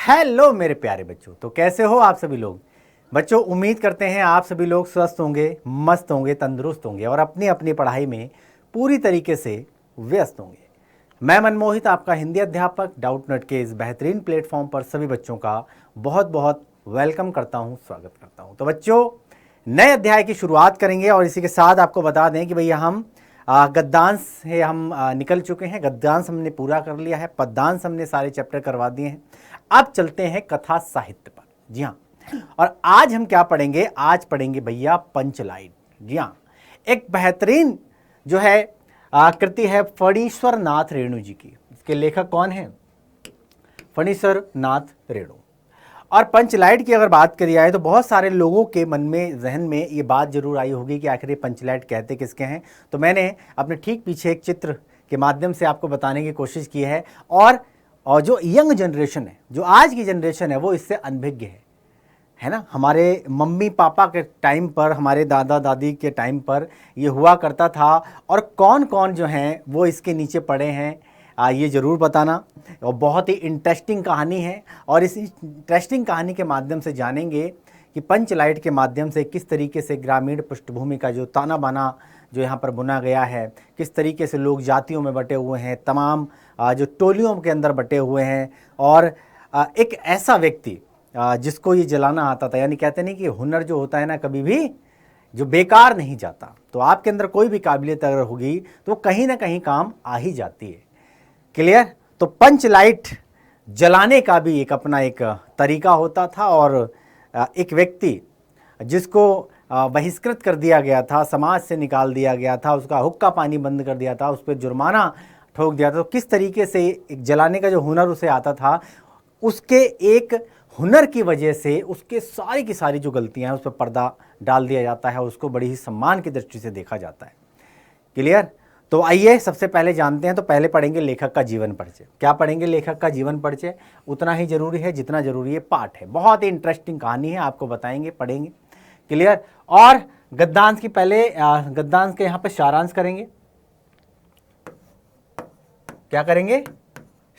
Hello मेरे प्यारे बच्चों, तो कैसे हो आप सभी लोग। बच्चों, उम्मीद करते हैं आप सभी लोग स्वस्थ होंगे, मस्त होंगे, तंदुरुस्त होंगे और अपनी अपनी पढ़ाई में पूरी तरीके से व्यस्त होंगे। मैं मनमोहित, आपका हिंदी अध्यापक डाउट नट के इस बेहतरीन प्लेटफॉर्म पर सभी बच्चों का बहुत बहुत वेलकम करता हूं, स्वागत करता हूं। तो बच्चों, नए अध्याय की शुरुआत करेंगे और इसी के साथ आपको बता दें कि भैया हम गद्यांश से हम निकल चुके हैं। गद्यांश हमने पूरा कर लिया है, पद्यांश हमने सारे चैप्टर करवा दिए हैं। अब चलते हैं कथा साहित्य पर। जी हाँ, और आज हम क्या पढ़ेंगे? आज पढ़ेंगे भैया पंचलाइन। जी हाँ, एक बेहतरीन जो है कृति है फणीश्वर नाथ रेणु जी की। इसके लेखक कौन है? फणीश्वर नाथ रेणु। और पंचलाइट की अगर बात करी जाए तो बहुत सारे लोगों के मन में, जहन में ये बात जरूर आई होगी कि आखिर ये पंचलाइट कहते किसके हैं। तो मैंने अपने ठीक पीछे एक चित्र के माध्यम से आपको बताने की कोशिश की है। और जो यंग जनरेशन है, जो आज की जनरेशन है, वो इससे अनभिज्ञ है ना। हमारे मम्मी पापा के टाइम पर, हमारे दादा दादी के टाइम पर ये हुआ करता था। और कौन कौन जो हैं वो इसके नीचे पड़े हैं, ये ज़रूर बताना। और बहुत ही इंटरेस्टिंग कहानी है और इस इंटरेस्टिंग कहानी के माध्यम से जानेंगे कि पंचलाइट के माध्यम से किस तरीके से ग्रामीण पृष्ठभूमि का जो ताना बाना जो यहाँ पर बुना गया है, किस तरीके से लोग जातियों में बटे हुए हैं, तमाम जो टोलियों के अंदर बटे हुए हैं। और एक ऐसा व्यक्ति जिसको ये जलाना आता था, यानी कहते नहीं कि हुनर जो होता है ना, कभी भी जो बेकार नहीं जाता। तो आपके अंदर कोई भी काबिलियत अगर होगी तो कहीं ना कहीं काम आ ही जाती है। क्लियर? तो पंचलाइट जलाने का भी एक अपना एक तरीका होता था। और एक व्यक्ति जिसको बहिष्कृत कर दिया गया था, समाज से निकाल दिया गया था, उसका हुक्का पानी बंद कर दिया था, उस पर जुर्माना ठोक दिया था। तो किस तरीके से एक जलाने का जो हुनर उसे आता था, उसके एक हुनर की वजह से उसके सारी की सारी जो गलतियां हैं उस पर पर्दा डाल दिया जाता है, उसको बड़ी ही सम्मान की दृष्टि से देखा जाता है। क्लियर? तो आइए सबसे पहले जानते हैं। तो पहले पढ़ेंगे लेखक का जीवन परिचय। क्या पढ़ेंगे? लेखक का जीवन परिचय। उतना ही जरूरी है जितना जरूरी है पाठ है। बहुत ही इंटरेस्टिंग कहानी है, आपको बताएंगे, पढ़ेंगे। क्लियर? और गद्यांश की पहले गद्यांश के यहाँ पे सारांश करेंगे। क्या करेंगे?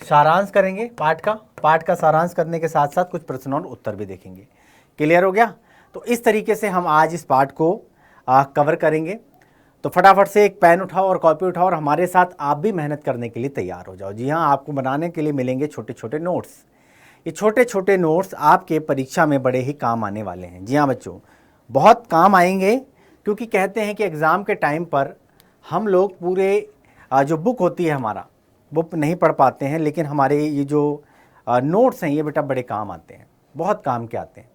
सारांश करेंगे पाठ का सारांश करने के साथ साथ कुछ प्रश्न और उत्तर भी देखेंगे। क्लियर हो गया? तो इस तरीके से हम आज इस पाठ को कवर करेंगे। तो फटाफट से एक पेन उठाओ और कॉपी उठाओ और हमारे साथ आप भी मेहनत करने के लिए तैयार हो जाओ। जी हाँ, आपको बनाने के लिए मिलेंगे छोटे छोटे नोट्स। ये छोटे छोटे नोट्स आपके परीक्षा में बड़े ही काम आने वाले हैं। जी हाँ बच्चों, बहुत काम आएंगे, क्योंकि कहते हैं कि एग्ज़ाम के टाइम पर हम लोग पूरे जो बुक होती है हमारा, वो नहीं पढ़ पाते हैं, लेकिन हमारे ये जो नोट्स हैं ये बेटा बड़े काम आते हैं, बहुत काम के आते हैं।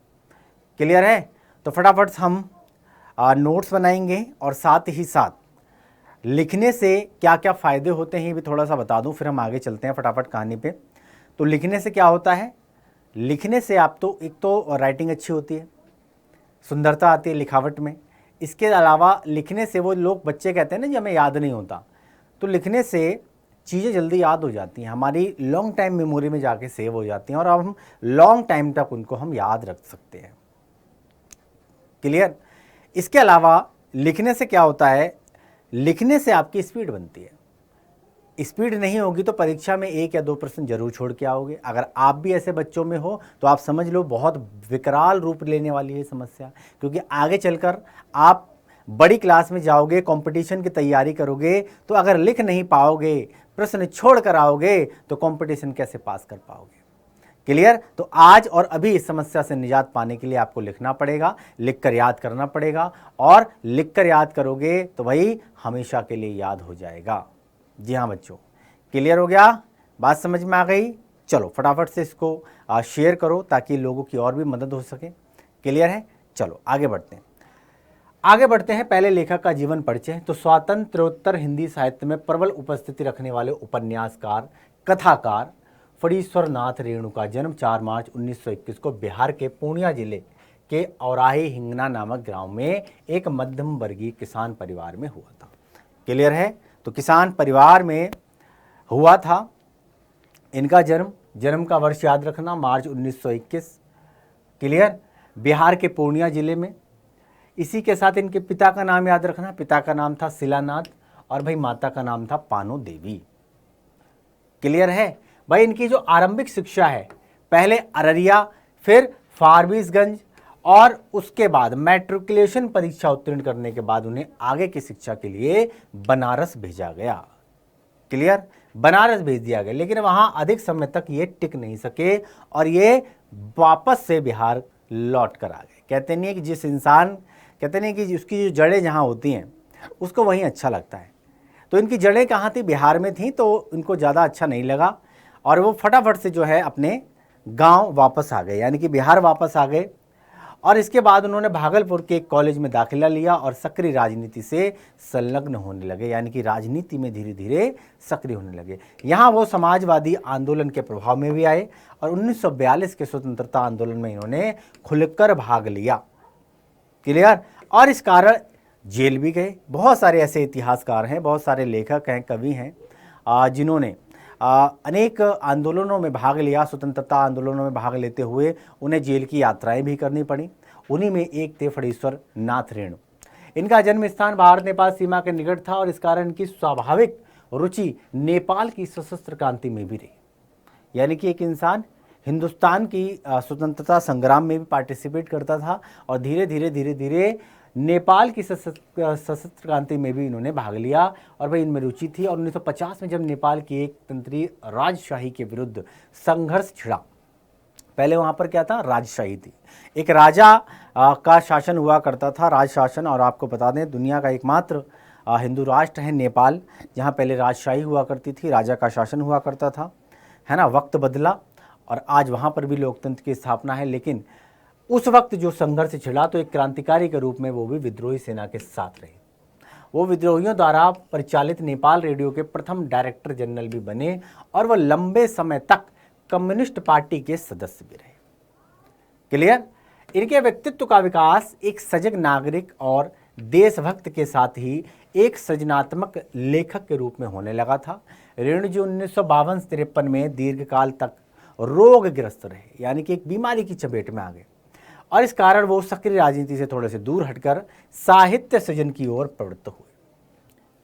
क्लियर है? तो फटाफट हम नोट्स बनाएंगे और साथ ही साथ लिखने से क्या क्या फ़ायदे होते हैं ये भी थोड़ा सा बता दूं, फिर हम आगे चलते हैं फटाफट कहानी पे। तो लिखने से क्या होता है? लिखने से आप तो एक तो राइटिंग अच्छी होती है, सुंदरता आती है लिखावट में। इसके अलावा लिखने से वो लोग, बच्चे कहते हैं ना जी हमें याद नहीं होता, तो लिखने से चीज़ें जल्दी याद हो जाती हैं, हमारी लॉन्ग टाइम मेमोरी में जाके सेव हो जाती हैं और अब हम लॉन्ग टाइम तक उनको हम याद रख सकते हैं। क्लियर? इसके अलावा लिखने से क्या होता है? लिखने से आपकी स्पीड बनती है। स्पीड नहीं होगी तो परीक्षा में 1 या 2 प्रश्न जरूर छोड़ के आओगे। अगर आप भी ऐसे बच्चों में हो तो आप समझ लो बहुत विकराल रूप लेने वाली है समस्या, क्योंकि आगे चलकर आप बड़ी क्लास में जाओगे, कंपटीशन की तैयारी करोगे, तो अगर लिख नहीं पाओगे, प्रश्न छोड़ कर आओगे, तो कंपटीशन कैसे पास कर पाओगे? क्लियर? तो आज और अभी इस समस्या से निजात पाने के लिए आपको लिखना पड़ेगा, लिखकर याद करना पड़ेगा। और लिखकर याद करोगे तो भाई हमेशा के लिए याद हो जाएगा। जी हाँ बच्चों, क्लियर हो गया? बात समझ में आ गई? चलो फटाफट से इसको शेयर करो ताकि लोगों की और भी मदद हो सके। क्लियर है? चलो आगे बढ़ते हैं। पहले लेखक का जीवन परिचय। तो स्वातंत्रोत्तर हिंदी साहित्य में प्रबल उपस्थिति रखने वाले उपन्यासकार, कथाकार फणीश्वर नाथ रेणु का जन्म 4 मार्च 1921 को बिहार के पूर्णिया जिले के औराही हिंगना नामक गांव में एक मध्यम वर्गीय किसान परिवार में हुआ था। क्लियर है? तो किसान परिवार में हुआ था इनका जन्म का वर्ष याद रखना, मार्च 1921। क्लियर? बिहार के पूर्णिया जिले में। इसी के साथ इनके पिता का नाम याद रखना, पिता का नाम था शिलानाथ और भाई माता का नाम था पानो देवी। क्लियर है? भाई इनकी जो आरंभिक शिक्षा है पहले अररिया, फिर फारबिसगंज, और उसके बाद मैट्रिकुलेशन परीक्षा उत्तीर्ण करने के बाद उन्हें आगे की शिक्षा के लिए बनारस भेजा गया। क्लियर, बनारस भेज दिया गया, लेकिन वहां अधिक समय तक ये टिक नहीं सके और ये वापस से बिहार लौट कर आ गए। कहते नहीं कि जिस इंसान, कहते नहीं कि उसकी जो जड़ें जहां होती हैं उसको वहीं अच्छा लगता है। तो इनकी जड़ें कहाँ थी? बिहार में थी, तो इनको ज़्यादा अच्छा नहीं लगा और वो फटाफट से जो है अपने गांव वापस आ गए, यानी कि बिहार वापस आ गए। और इसके बाद उन्होंने भागलपुर के एक कॉलेज में दाखिला लिया और सक्रिय राजनीति से संलग्न होने लगे, यानी कि राजनीति में धीरे धीरे सक्रिय होने लगे। यहाँ वो समाजवादी आंदोलन के प्रभाव में भी आए और 1942 के स्वतंत्रता आंदोलन में इन्होंने खुलकर भाग लिया। क्लियर, और इस कारण जेल भी गए। बहुत सारे ऐसे इतिहासकार हैं, बहुत सारे लेखक हैं, कवि हैं जिन्होंने अनेक आंदोलनों में भाग लिया। स्वतंत्रता आंदोलनों में भाग लेते हुए उन्हें जेल की यात्राएं भी करनी पड़ी। उन्हीं में एक थे फणीश्वर नाथ रेणु। इनका जन्म स्थान भारत नेपाल सीमा के निकट था और इस कारण इनकी स्वाभाविक रुचि नेपाल की सशस्त्र क्रांति में भी रही। यानी कि एक इंसान हिंदुस्तान की स्वतंत्रता संग्राम में भी पार्टिसिपेट करता था और धीरे धीरे नेपाल की सशस्त्र क्रांति में भी इन्होंने भाग लिया और भाई इनमें रुचि थी। और 1950 में जब नेपाल की एक तंत्रीय राजशाही के विरुद्ध संघर्ष छिड़ा, पहले वहाँ पर क्या था? राजशाही थी, एक राजा का शासन हुआ करता था, राज शासन। और आपको बता दें दुनिया का एकमात्र हिंदू राष्ट्र है नेपाल, जहाँ पहले राजशाही हुआ करती थी, राजा का शासन हुआ करता था, है ना। वक्त बदला और आज वहाँ पर भी लोकतंत्र की स्थापना है, लेकिन उस वक्त जो संघर्ष छिड़ा तो एक क्रांतिकारी के रूप में वो भी विद्रोही सेना के साथ रहे। वो विद्रोहियों द्वारा परिचालित नेपाल रेडियो के प्रथम डायरेक्टर जनरल भी बने और वह लंबे समय तक कम्युनिस्ट पार्टी के सदस्य भी रहे। क्लियर, इनके व्यक्तित्व का विकास एक सजग नागरिक और देशभक्त के साथ ही एक सृजनात्मक लेखक के रूप में होने लगा था। रेणु जी 1952-53 में दीर्घकाल तक रोगग्रस्त रहे, यानी कि एक बीमारी की चपेट में आ गए और इस कारण वो सक्रिय राजनीति से थोड़े से दूर हटकर साहित्य सृजन की ओर प्रवृत्त हुए।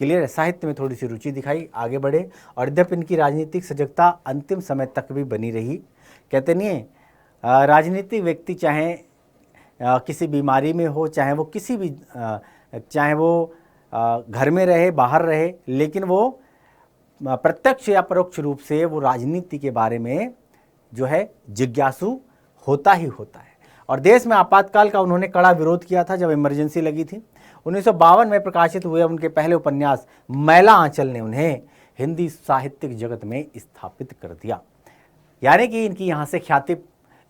क्लियर है, साहित्य में थोड़ी सी रुचि दिखाई, आगे बढ़े और यद्यपि इनकी राजनीतिक सजगता अंतिम समय तक भी बनी रही। कहते नहीं है राजनीतिक व्यक्ति चाहे किसी बीमारी में हो, चाहे वो किसी भी चाहे वो घर में रहे, बाहर रहे, लेकिन वो प्रत्यक्ष या परोक्ष रूप से वो राजनीति के बारे में जो है जिज्ञासु होता ही होता है। और देश में आपातकाल का उन्होंने कड़ा विरोध किया था जब इमरजेंसी लगी थी। 1952 में प्रकाशित हुए उनके पहले उपन्यास मैला आंचल ने उन्हें हिंदी साहित्यिक जगत में स्थापित कर दिया। यानी कि इनकी यहाँ से ख्याति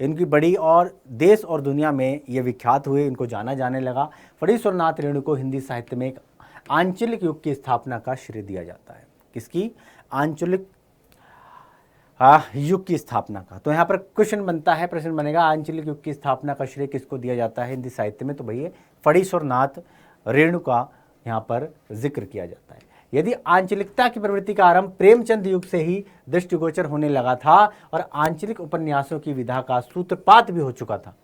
इनकी बड़ी और देश और दुनिया में ये विख्यात हुए, इनको जाना जाने लगा। फणीश्वर नाथ रेणु को हिंदी साहित्य में एक आंचलिक युग की स्थापना का श्रेय दिया जाता है। किसकी? आंचलिक युग की स्थापना का। तो यहाँ पर क्वेश्चन बनता है, प्रश्न बनेगा आंचलिक युग की स्थापना का श्रेय किसको दिया जाता है हिंदी साहित्य में? तो भैया फणीश्वर नाथ रेणु का यहाँ पर जिक्र किया जाता है। यदि आंचलिकता की प्रवृत्ति का आरंभ प्रेमचंद युग से ही दृष्टिगोचर होने लगा था और आंचलिक उपन्यासों की विधा का सूत्रपात भी हो चुका था,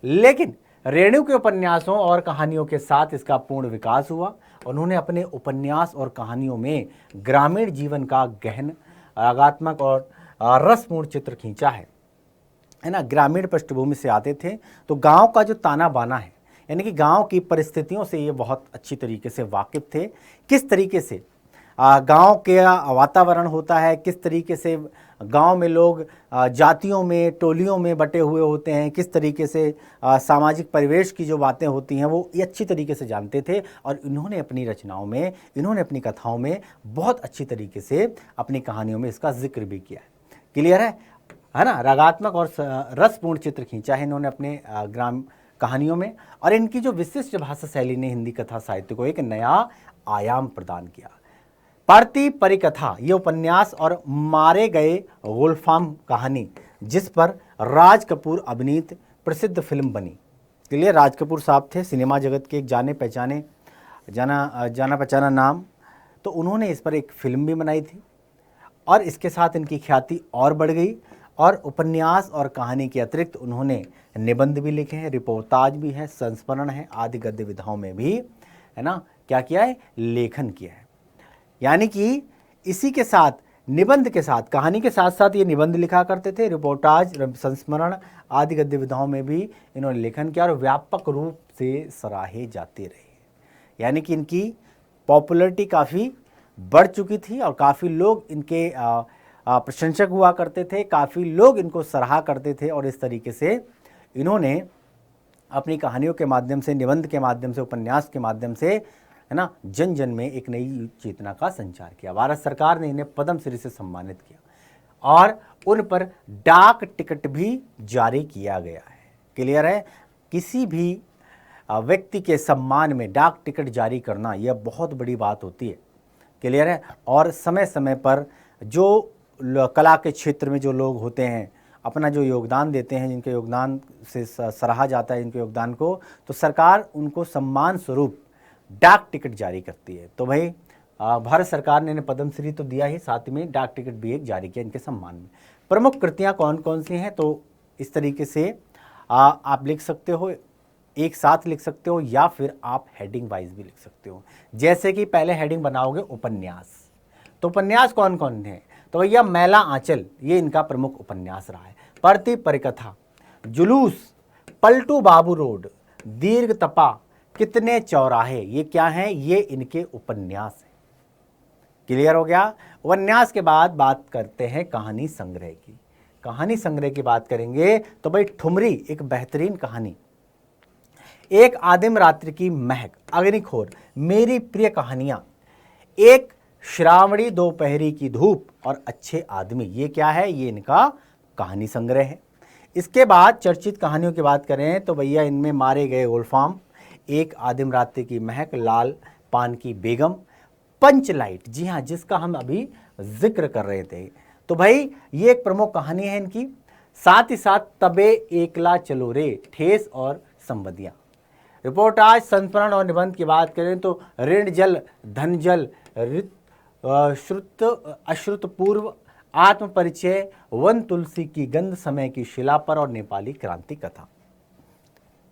लेकिन रेणु के उपन्यासों और कहानियों के साथ इसका पूर्ण विकास हुआ। उन्होंने अपने उपन्यास और कहानियों में ग्रामीण जीवन का गहन रागात्मक और रसपूर्ण चित्र खींचा है ना। ग्रामीण पृष्ठभूमि से आते थे तो गांव का जो ताना बाना है, यानी कि गांव की परिस्थितियों से ये बहुत अच्छी तरीके से वाकिफ थे। किस तरीके से गांव के वातावरण होता है, किस तरीके से गांव में लोग जातियों में, टोलियों में बटे हुए होते हैं, किस तरीके से सामाजिक परिवेश की जो बातें होती हैं वो ये अच्छी तरीके से जानते थे। और इन्होंने अपनी रचनाओं में, इन्होंने अपनी कथाओं में बहुत अच्छी तरीके से अपनी कहानियों में इसका जिक्र भी किया है। क्लियर है ना। रागात्मक और रसपूर्ण चित्र खींचा है इन्होंने अपने ग्राम कहानियों में और इनकी जो विशिष्ट भाषा शैली ने हिंदी कथा साहित्य को एक नया आयाम प्रदान किया। पार्टी परिकथा ये उपन्यास और मारे गए गुलफाम कहानी, जिस पर राज कपूर अभिनीत प्रसिद्ध फिल्म बनी। के लिए राज कपूर साहब थे सिनेमा जगत के एक जाना पहचाना नाम, तो उन्होंने इस पर एक फिल्म भी बनाई थी और इसके साथ इनकी ख्याति और बढ़ गई। और उपन्यास और कहानी के अतिरिक्त उन्होंने निबंध भी लिखे हैं, रिपोर्टाज भी है, संस्मरण है, आदि गद्य विधाओं में भी, है ना, क्या किया है, लेखन किया है। यानी कि इसी के साथ निबंध के साथ, कहानी के साथ साथ ये निबंध लिखा करते थे, रिपोर्टाज, संस्मरण आदि गद्य विधाओं में भी इन्होंने लेखन किया और व्यापक रूप से सराहे जाते रहे। यानी कि इनकी पॉपुलैरिटी काफ़ी बढ़ चुकी थी और काफ़ी लोग इनके प्रशंसक हुआ करते थे, काफ़ी लोग इनको सराहा करते थे और इस तरीके से इन्होंने अपनी कहानियों के माध्यम से, निबंध के माध्यम से, उपन्यास के माध्यम से, है ना, जन जन में एक नई चेतना का संचार किया। भारत सरकार ने इन्हें पद्मश्री से सम्मानित किया और उन पर डाक टिकट भी जारी किया गया है। क्लियर है? किसी भी व्यक्ति के सम्मान में डाक टिकट जारी करना यह बहुत बड़ी बात होती है। क्लियर है? और समय समय पर जो कला के क्षेत्र में जो लोग होते हैं, अपना जो योगदान देते हैं, जिनके योगदान से सराहा जाता है इनके योगदान को, तो सरकार उनको सम्मान स्वरूप डाक टिकट जारी करती है। तो भाई भारत सरकार ने इन्हें पद्मश्री तो दिया ही, साथ में डाक टिकट भी एक जारी किया इनके सम्मान में। प्रमुख कृतियाँ कौन कौन सी हैं, तो इस तरीके से आप लिख सकते हो, एक साथ लिख सकते हो या फिर आप हेडिंग वाइज भी लिख सकते हो। जैसे कि पहले हेडिंग बनाओगे उपन्यास, तो उपन्यास कौन कौन है, तो भैया मैला आंचल ये इनका प्रमुख उपन्यास रहा है। परती परिकथा, जुलूस, पलटू बाबू रोड, दीर्घ तपा, कितने चौराहे, ये क्या हैं, ये इनके उपन्यास हैं। क्लियर हो गया? उपन्यास के बाद बात करते हैं कहानी संग्रह की। कहानी संग्रह की बात करेंगे तो भाई ठुमरी एक बेहतरीन कहानी, एक आदिम रात्रि की महक, अग्निखोर, मेरी प्रिय कहानियां, एक श्रावणी दोपहरी की धूप और अच्छे आदमी, ये क्या है, ये इनका कहानी संग्रह है। इसके बाद चर्चित कहानियों की बात करें तो भैया इनमें मारे गए गुलफाम, एक आदिम रात्रि की महक, लाल पान की बेगम, पंचलाइट, जी हाँ, जिसका हम अभी जिक्र कर रहे थे, तो भाई ये एक प्रमुख कहानी है इनकी। साथ ही साथ तबे एकला चलो रे, ठेस और संबदियाँ। रिपोर्टाज, संस्मरण और निबंध की बात करें तो ऋण जल, धन जल, श्रुत अश्रुत पूर्व, आत्म परिचय, वन तुलसी की गंध, समय की शिला पर और नेपाली क्रांति कथा।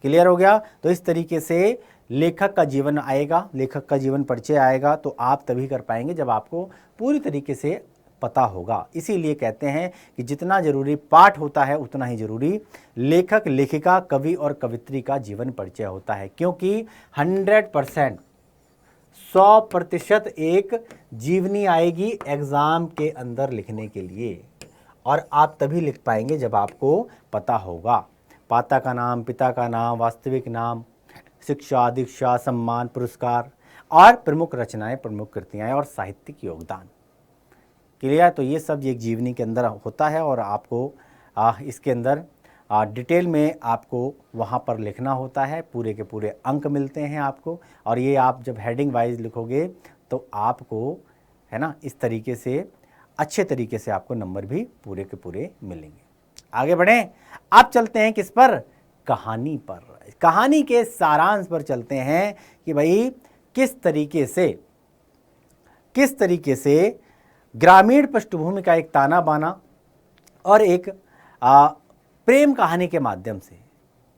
क्लियर हो गया? तो इस तरीके से लेखक का जीवन आएगा, लेखक का जीवन परिचय आएगा, तो आप तभी कर पाएंगे जब आपको पूरी तरीके से पता होगा। इसीलिए कहते हैं कि जितना जरूरी पाठ होता है उतना ही जरूरी लेखक, लेखिका, कवि और कवित्री का जीवन परिचय होता है, क्योंकि 100% 100% एक जीवनी आएगी एग्जाम के अंदर लिखने के लिए, और आप तभी लिख पाएंगे जब आपको पता होगा पाता का नाम, पिता का नाम, वास्तविक नाम, शिक्षा, दीक्षा, सम्मान, पुरस्कार और प्रमुख रचनाएं, प्रमुख कृतियां और साहित्यिक योगदान। क्लियर? तो ये सब एक जीवनी के अंदर होता है और आपको इसके अंदर डिटेल में आपको वहाँ पर लिखना होता है, पूरे के पूरे अंक मिलते हैं आपको, और ये आप जब हेडिंग वाइज लिखोगे तो आपको, है ना, इस तरीके से अच्छे तरीके से आपको नंबर भी पूरे के पूरे मिलेंगे। आगे बढ़ें, अब चलते हैं किस पर, कहानी पर, कहानी के सारांश पर चलते हैं कि भाई किस तरीके से ग्रामीण पृष्ठभूमि का एक ताना बाना और एक प्रेम कहानी के माध्यम से,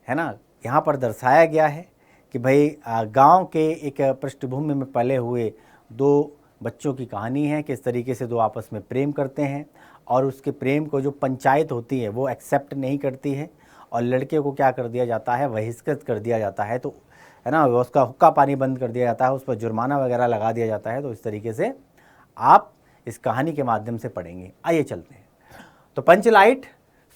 है ना, यहाँ पर दर्शाया गया है कि भाई गांव के एक पृष्ठभूमि में पले हुए दो बच्चों की कहानी है, किस तरीके से दो आपस में प्रेम करते हैं और उसके प्रेम को जो पंचायत होती है वो एक्सेप्ट नहीं करती है और लड़के को क्या कर दिया जाता है, बहिष्कृत कर दिया जाता है, तो है ना, उसका हुक्का पानी बंद कर दिया जाता है, उस पर जुर्माना वगैरह लगा दिया जाता है। तो इस तरीके से आप इस कहानी के माध्यम से पढ़ेंगे। आइए चलते हैं। तो पंचलाइट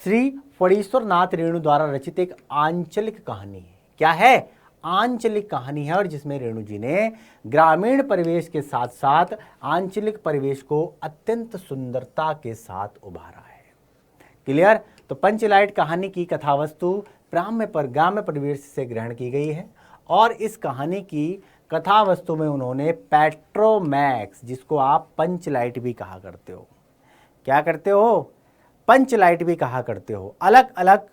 श्री फणीश्वर नाथ रेणु द्वारा रचित एक आंचलिक कहानी है। क्या है? आंचलिक कहानी है, और जिसमें रेणु जी ने ग्रामीण परिवेश के साथ साथ आंचलिक परिवेश को अत्यंत सुंदरता के साथ उभारा है। क्लियर? तो पंचलाइट कहानी की कथावस्तु ग्राम्य परिवेश से ग्रहण की गई है और इस कहानी की कथा वस्तु में उन्होंने पेट्रोमैक्स, जिसको आप पंचलाइट भी कहा करते हो, क्या करते हो, पंचलाइट भी कहा करते हो, अलग अलग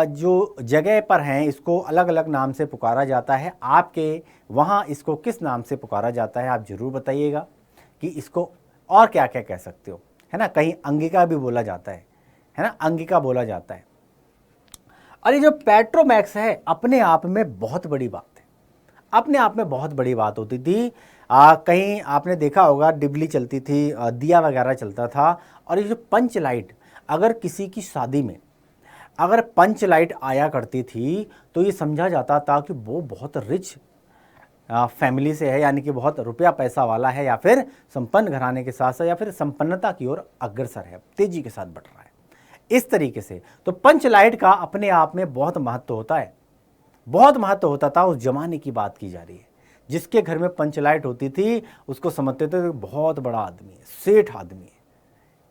जो जगह पर हैं इसको अलग अलग नाम से पुकारा जाता है। आपके वहाँ इसको किस नाम से पुकारा जाता है आप जरूर बताइएगा कि इसको और क्या क्या कह सकते हो, है ना। कहीं अंगिका भी बोला जाता है ना, अंगिका बोला जाता है। और ये जो पेट्रोमैक्स है अपने आप में बहुत बड़ी बात है, अपने आप में बहुत बड़ी बात होती थी। कहीं आपने देखा होगा डिबली चलती थी, दिया वगैरह चलता था। और ये जो पंच लाइट, अगर किसी की शादी में अगर पंच लाइट आया करती थी तो ये समझा जाता था कि वो बहुत रिच फैमिली से है, यानी कि बहुत रुपया पैसा वाला है, या फिर संपन्न घराने के साथ साथ या फिर संपन्नता की ओर अग्रसर है, तेजी के साथ बढ़ रहा है। इस तरीके से तो पंच लाइट का अपने आप में बहुत महत्व होता है, बहुत महत्व होता था। उस जमाने की बात की जा रही है, जिसके घर में पंच लाइट होती थी उसको समझते थे बहुत बड़ा आदमी है, सेठ आदमी है।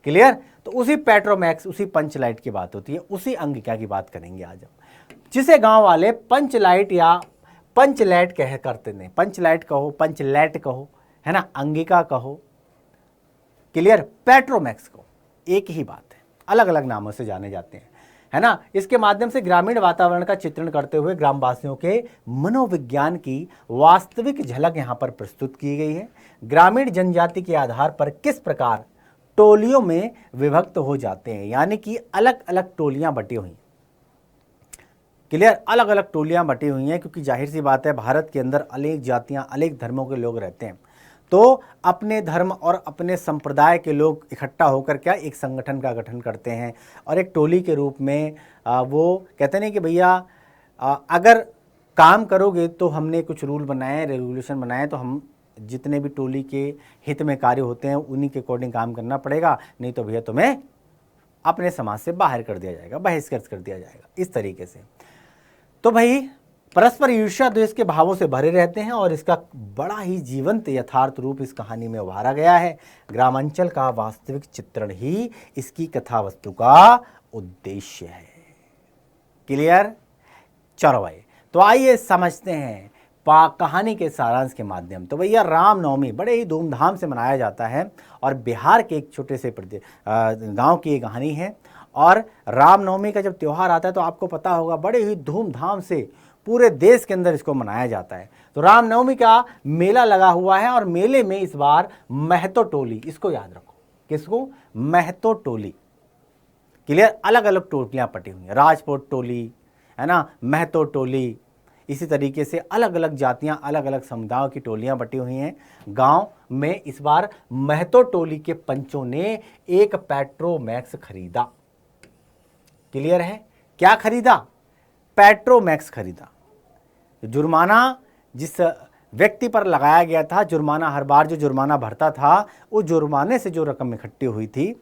क्लियर? तो उसी पेट्रोमैक्स, उसी पंच लाइट की बात होती है, उसी अंगिका की बात करेंगे आज हम, जिसे गांव वाले पंच लाइट या पंच लाइट कह करते नहीं, पंच लाइट कहो, पंच लाइट कहो, है ना, अंगिका कहो, क्लियर, पेट्रोमैक्स कहो, एक ही बात है, अलग अलग नामों से जाने जाते हैं, है ना। इसके माध्यम से ग्रामीण वातावरण का चित्रण करते हुए ग्रामवासियों के मनोविज्ञान की वास्तविक झलक यहां पर प्रस्तुत की गई है। ग्रामीण जनजाति के आधार पर किस प्रकार टोलियों में विभक्त हो जाते हैं, यानी कि अलग अलग टोलियां बटी हुई, क्लियर, अलग अलग टोलियां बटी हुई हैं, क्योंकि जाहिर सी बात है भारत के अंदर अनेक जातियां, अनेक धर्मों के लोग रहते हैं। तो अपने धर्म और अपने संप्रदाय के लोग इकट्ठा होकर क्या एक संगठन का गठन करते हैं, और एक टोली के रूप में वो कहते हैं कि भैया अगर काम करोगे तो हमने कुछ रूल बनाए, रेगुलेशन बनाए, तो हम जितने भी टोली के हित में कार्य होते हैं उन्हीं के अकॉर्डिंग काम करना पड़ेगा, नहीं तो भैया तुम्हें अपने समाज से बाहर कर दिया जाएगा, बहिष्कृत कर दिया जाएगा, इस तरीके से। तो भाई परस्पर ईर्ष्या द्वेष के भावों से भरे रहते हैं, और इसका बड़ा ही जीवंत यथार्थ रूप इस कहानी में उभारा गया है। ग्रामांचल का वास्तविक चित्रण ही इसकी कथा वस्तु का उद्देश्य है। क्लियर? चलो भाई, तो आइए समझते हैं कहानी के सारांश के माध्यम। तो भैया रामनवमी बड़े ही धूमधाम से मनाया जाता है, और बिहार के एक छोटे से गांव की ये कहानी है। और रामनवमी का जब त्यौहार आता है तो आपको पता होगा बड़े ही धूमधाम से पूरे देश के अंदर इसको मनाया जाता है। तो रामनवमी का मेला लगा हुआ है, और मेले में इस बार महतो टोली, इसको याद रखो, किसको? महतो टोली, क्लियर, अलग अलग टोलियां पटी हुई हैं, राजपूत टोली, है ना, महतो टोली, इसी तरीके से अलग अलग जातियां, अलग अलग समुदायों की टोलियां बटी हुई हैं। गांव में इस बार महतो टोली के पंचों ने एक पेट्रोमैक्स खरीदा। क्लियर है? क्या खरीदा? पेट्रोमैक्स खरीदा। जुर्माना जिस व्यक्ति पर लगाया गया था, जुर्माना हर बार जो जुर्माना भरता था, उस जुर्माने से जो रकम इकट्ठी हुई थी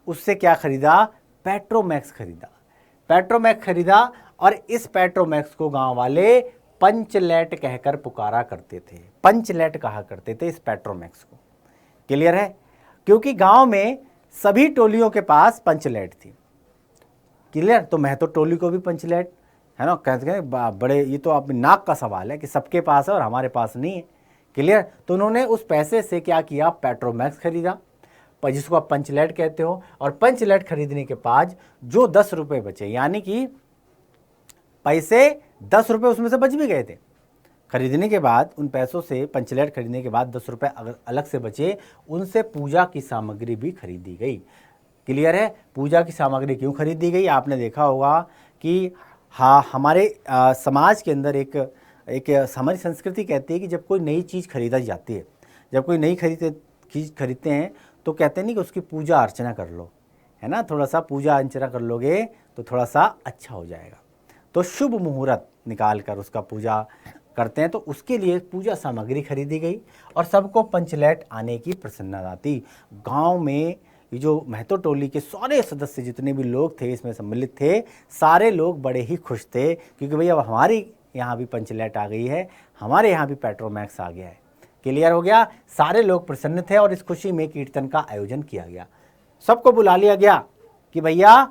उससे क्या खरीदा? पेट्रोमैक्स खरीदा। पेट्रोमैक्स खरीदा, और इस पेट्रोमैक्स को गांव वाले पंचलेट कहकर पुकारा करते थे, पंचलेट कहा करते थे इस पेट्रोमैक्स को। क्लियर है? क्योंकि गांव में सभी टोलियों के पास पंचलेट थी। क्लियर? तो महतो टोली को भी पंचलेट, है ना, कहते हैं बड़े, ये तो आप नाक का सवाल है कि सबके पास है और हमारे पास नहीं है। क्लियर? तो उन्होंने उस पैसे से क्या किया? पेट्रोमैक्स खरीदा, जिसको आप पंचलेट कहते हो। और पंचलेट खरीदने के बाद जो 10 रुपये बचे, यानी कि पैसे 10 रुपये उसमें से बच भी गए थे खरीदने के बाद, उन पैसों से पंचलेट खरीदने के बाद 10 रुपये अगर अलग से बचे, उनसे पूजा की सामग्री भी खरीदी गई। क्लियर है? पूजा की सामग्री क्यों खरीदी गई? आपने देखा होगा कि हाँ, हमारे समाज के अंदर एक हमारी संस्कृति कहती है कि जब कोई नई चीज़ खरीदा जाती है, जब कोई नई चीज़ खरीदते हैं तो कहते हैं नहीं कि उसकी पूजा अर्चना कर लो, है ना, थोड़ा सा पूजा अर्चना कर लोगे तो थोड़ा सा अच्छा हो जाएगा। तो शुभ मुहूर्त निकाल कर उसका पूजा करते हैं, तो उसके लिए पूजा सामग्री खरीदी गई, और सबको पंचलेट आने की प्रसन्नता थी। गाँव में ये जो महतो टोली के सारे सदस्य जितने भी लोग थे इसमें सम्मिलित थे, सारे लोग बड़े ही खुश थे, क्योंकि भैया अब हमारी यहाँ भी पंचलेट आ गई है, हमारे यहाँ भी पेट्रोमैक्स आ गया है। क्लियर हो गया? सारे लोग प्रसन्न थे, और इस खुशी में कीर्तन का आयोजन किया गया। सबको बुला लिया गया कि भैया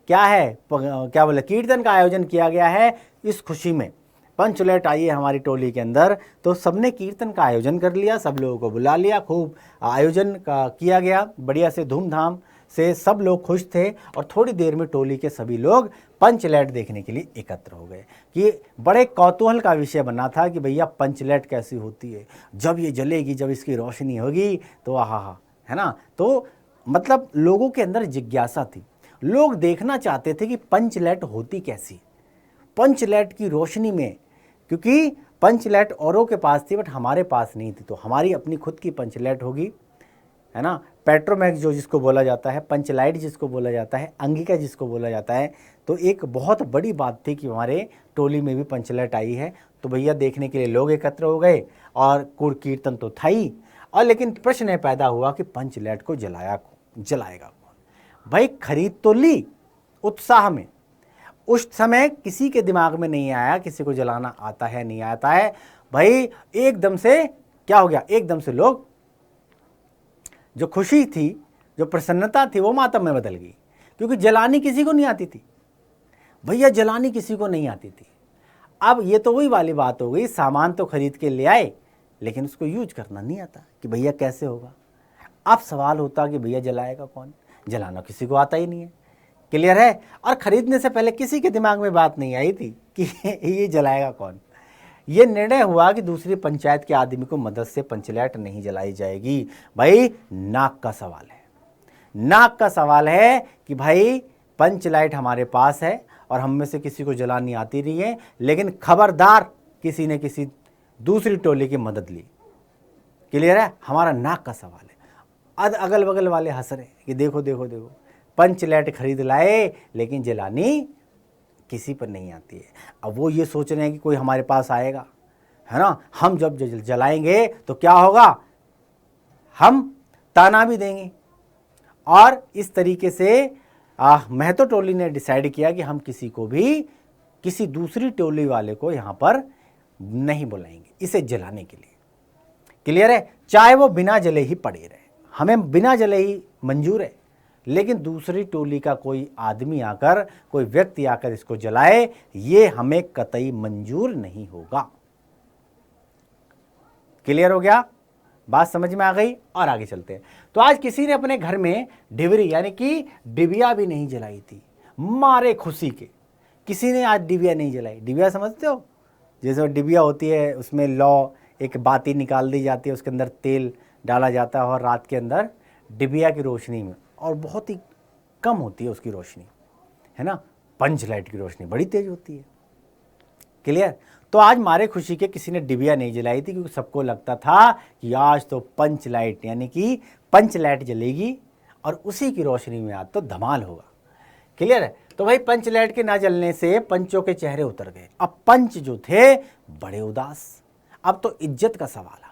क्या है, क्या बोले, कीर्तन का आयोजन किया गया है इस खुशी में, पंचलेट आई है हमारी टोली के अंदर। तो सबने कीर्तन का आयोजन कर लिया, सब लोगों को बुला लिया, खूब आयोजन किया गया बढ़िया से, धूमधाम से, सब लोग खुश थे। और थोड़ी देर में टोली के सभी लोग पंचलेट देखने के लिए एकत्र हो गए। कि बड़े कौतूहल का विषय बना था कि भैया पंचलेट कैसी होती है, जब ये जलेगी, जब इसकी रोशनी होगी तो आहा, है ना। तो मतलब लोगों के अंदर जिज्ञासा थी, लोग देखना चाहते थे कि पंचलेट होती कैसी, पंचलेट की रोशनी में, क्योंकि पंच लाइट औरों के पास थी बट हमारे पास नहीं थी, तो हमारी अपनी खुद की पंच लाइट होगी, है ना। पेट्रोमैक्स जो जिसको बोला जाता है, पंच लाइट जिसको बोला जाता है, अंगिका जिसको बोला जाता है। तो एक बहुत बड़ी बात थी कि हमारे टोली में भी पंच लाइट आई है। तो भैया देखने के लिए लोग एकत्र हो गए और कुड़ कीर्तन तो था ही, और लेकिन प्रश्न पैदा हुआ कि पंच लाइट को जलाएगा कौन। भाई खरीद तो ली उत्साह में, उस समय किसी के दिमाग में नहीं आया किसी को जलाना आता है नहीं आता है। भाई एकदम से क्या हो गया, एकदम से लोग जो खुशी थी, जो प्रसन्नता थी, वो मातम में बदल गई, क्योंकि जलानी किसी को नहीं आती थी भैया, जलानी किसी को नहीं आती थी। अब ये तो वही वाली बात हो गई, सामान तो खरीद के ले आए लेकिन उसको यूज करना नहीं आता कि भैया कैसे होगा। अब सवाल होता कि भैया जलाएगा कौन, जलाना किसी को आता ही नहीं है, क्लियर है। और खरीदने से पहले किसी के दिमाग में बात नहीं आई थी कि ये जलाएगा कौन। ये निर्णय हुआ कि दूसरी पंचायत के आदमी को मदद से पंच लाइट नहीं जलाई जाएगी। भाई नाक का सवाल है, नाक का सवाल है कि भाई पंच लाइट हमारे पास है और हम में से किसी को जलानी आती नहीं है, लेकिन खबरदार किसी ने किसी दूसरी टोली की मदद ली, क्लियर है। हमारा नाक का सवाल है। अगल बगल वाले हंस रहे कि देखो देखो देखो, पंच लाइट खरीद लाए लेकिन जलानी किसी पर नहीं आती है। अब वो ये सोच रहे हैं कि कोई हमारे पास आएगा, है ना, हम जब जलाएंगे तो क्या होगा, हम ताना भी देंगे। और इस तरीके से महतो टोली ने डिसाइड किया कि हम किसी को भी, किसी दूसरी टोली वाले को यहाँ पर नहीं बुलाएंगे इसे जलाने के लिए, क्लियर है। चाहे वो बिना जले ही पड़े रहे, हमें बिना जले ही मंजूर है, लेकिन दूसरी टोली का कोई आदमी आकर, कोई व्यक्ति आकर इसको जलाए, ये हमें कतई मंजूर नहीं होगा। क्लियर हो गया, बात समझ में आ गई। और आगे चलते हैं। तो आज किसी ने अपने घर में डिबरी यानी कि डिबिया भी नहीं जलाई थी, मारे खुशी के। किसी ने आज डिबिया नहीं जलाई। डिबिया समझते हो, जैसे डिबिया होती है उसमें लौ एक बाती निकाल दी जाती है, उसके अंदर तेल डाला जाता है और रात के अंदर डिबिया की रोशनी में, और बहुत ही कम होती है उसकी रोशनी, है ना। पंच लाइट की रोशनी बड़ी तेज होती है, क्लियर। तो आज मारे खुशी के किसी ने डिबिया नहीं जलाई थी, क्योंकि सबको लगता था कि आज तो पंच लाइट यानी कि पंच लाइट जलेगी और उसी की रोशनी में आज तो धमाल होगा, क्लियर है। तो भाई पंच लाइट के ना जलने से पंचों के चेहरे उतर गए। अब पंच जो थे बड़े उदास, अब तो इज्जत का सवाल आ गया।